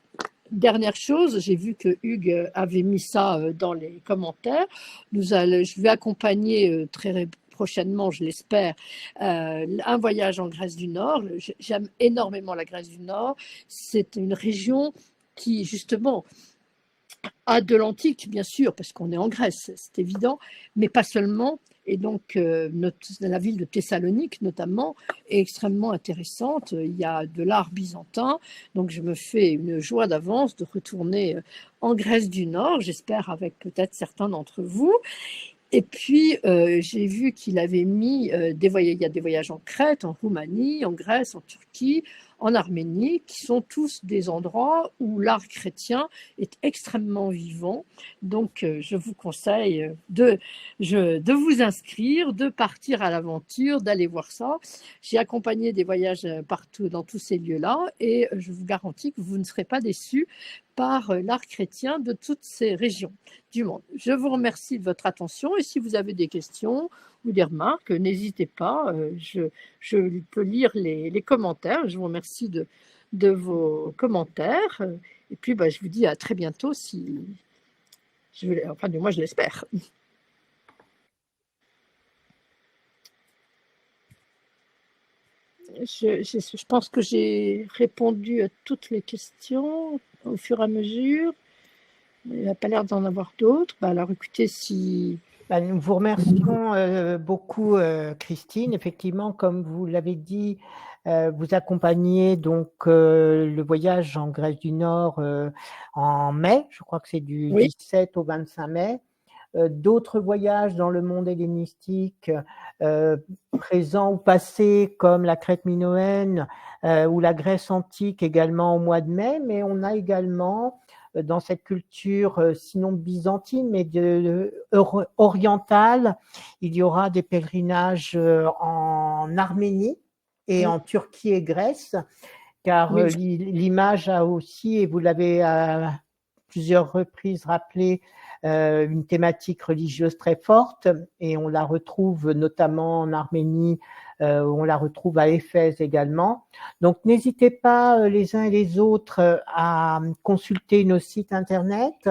dernière chose, j'ai vu que Hugues avait mis ça dans les commentaires. Je vais accompagner très prochainement, je l'espère, un voyage en Grèce du Nord. J'aime énormément la Grèce du Nord. C'est une région qui, justement, a de l'antique, bien sûr, parce qu'on est en Grèce, c'est évident, mais pas seulement. Et donc, la ville de Thessalonique, notamment, est extrêmement intéressante. Il y a de l'art byzantin, donc je me fais une joie d'avance de retourner en Grèce du Nord, j'espère avec peut-être certains d'entre vous. Et puis, j'ai vu qu'il avait mis il y a des voyages en Crète, en Roumanie, en Grèce, en Turquie, en Arménie, qui sont tous des endroits où l'art chrétien est extrêmement vivant. Donc, je vous conseille de vous inscrire, de partir à l'aventure, d'aller voir ça. J'ai accompagné des voyages partout dans tous ces lieux-là et je vous garantis que vous ne serez pas déçus par l'art chrétien de toutes ces régions du monde. Je vous remercie de votre attention et si vous avez des questions ou des remarques, n'hésitez pas. Je peux lire les commentaires. Je vous remercie de vos commentaires. Et puis, je vous dis à très bientôt enfin, du moins, je l'espère. Je pense que j'ai répondu à toutes les questions au fur et à mesure. Il n'a pas l'air d'en avoir d'autres. Alors, écoutez, si... Nous vous remercions beaucoup, Christine. Effectivement, comme vous l'avez dit, vous accompagnez donc le voyage en Grèce du Nord en mai. Je crois que c'est du 17 au 25 mai. D'autres voyages dans le monde hellénistique présents ou passés, comme la Crète minoenne ou la Grèce antique également au mois de mai, mais on a également dans cette culture, sinon byzantine, mais orientale, il y aura des pèlerinages en Arménie et en Turquie et Grèce, car l'image a aussi, et vous l'avez à plusieurs reprises rappelé, une thématique religieuse très forte, et on la retrouve notamment en Arménie, on la retrouve à Éphèse également. Donc n'hésitez pas les uns et les autres à consulter nos sites internet,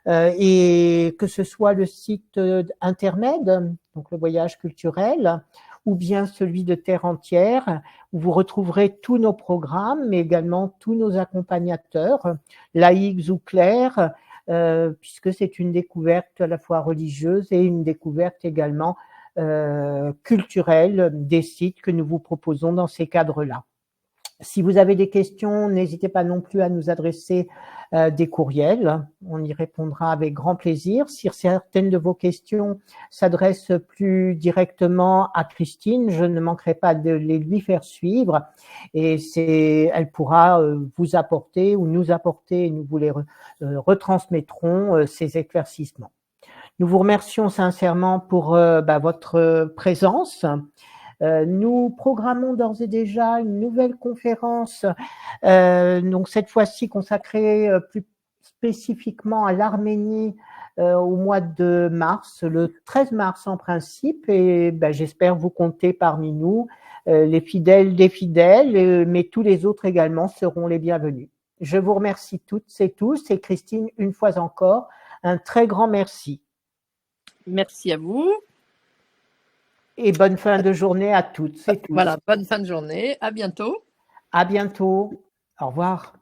et que ce soit le site Intermed, donc le voyage culturel, ou bien celui de Terre entière, où vous retrouverez tous nos programmes, mais également tous nos accompagnateurs, laïcs ou clercs, puisque c'est une découverte à la fois religieuse et une découverte également culturelle des sites que nous vous proposons dans ces cadres-là. Si vous avez des questions, n'hésitez pas non plus à nous adresser des courriels. On y répondra avec grand plaisir. Si certaines de vos questions s'adressent plus directement à Christine, je ne manquerai pas de les lui faire suivre et elle pourra vous apporter ou nous apporter, et nous vous les retransmettrons ces éclaircissements. Nous vous remercions sincèrement pour votre présence. Nous programmons d'ores et déjà une nouvelle conférence, donc cette fois-ci consacrée plus spécifiquement à l'Arménie au mois de mars, le 13 mars en principe, et j'espère vous compter parmi nous, les fidèles des fidèles, mais tous les autres également seront les bienvenus. Je vous remercie toutes et tous, et Christine, une fois encore, un très grand merci. Merci à vous. Et bonne fin de journée à toutes et tous. Voilà, bonne fin de journée. À bientôt. À bientôt. Au revoir.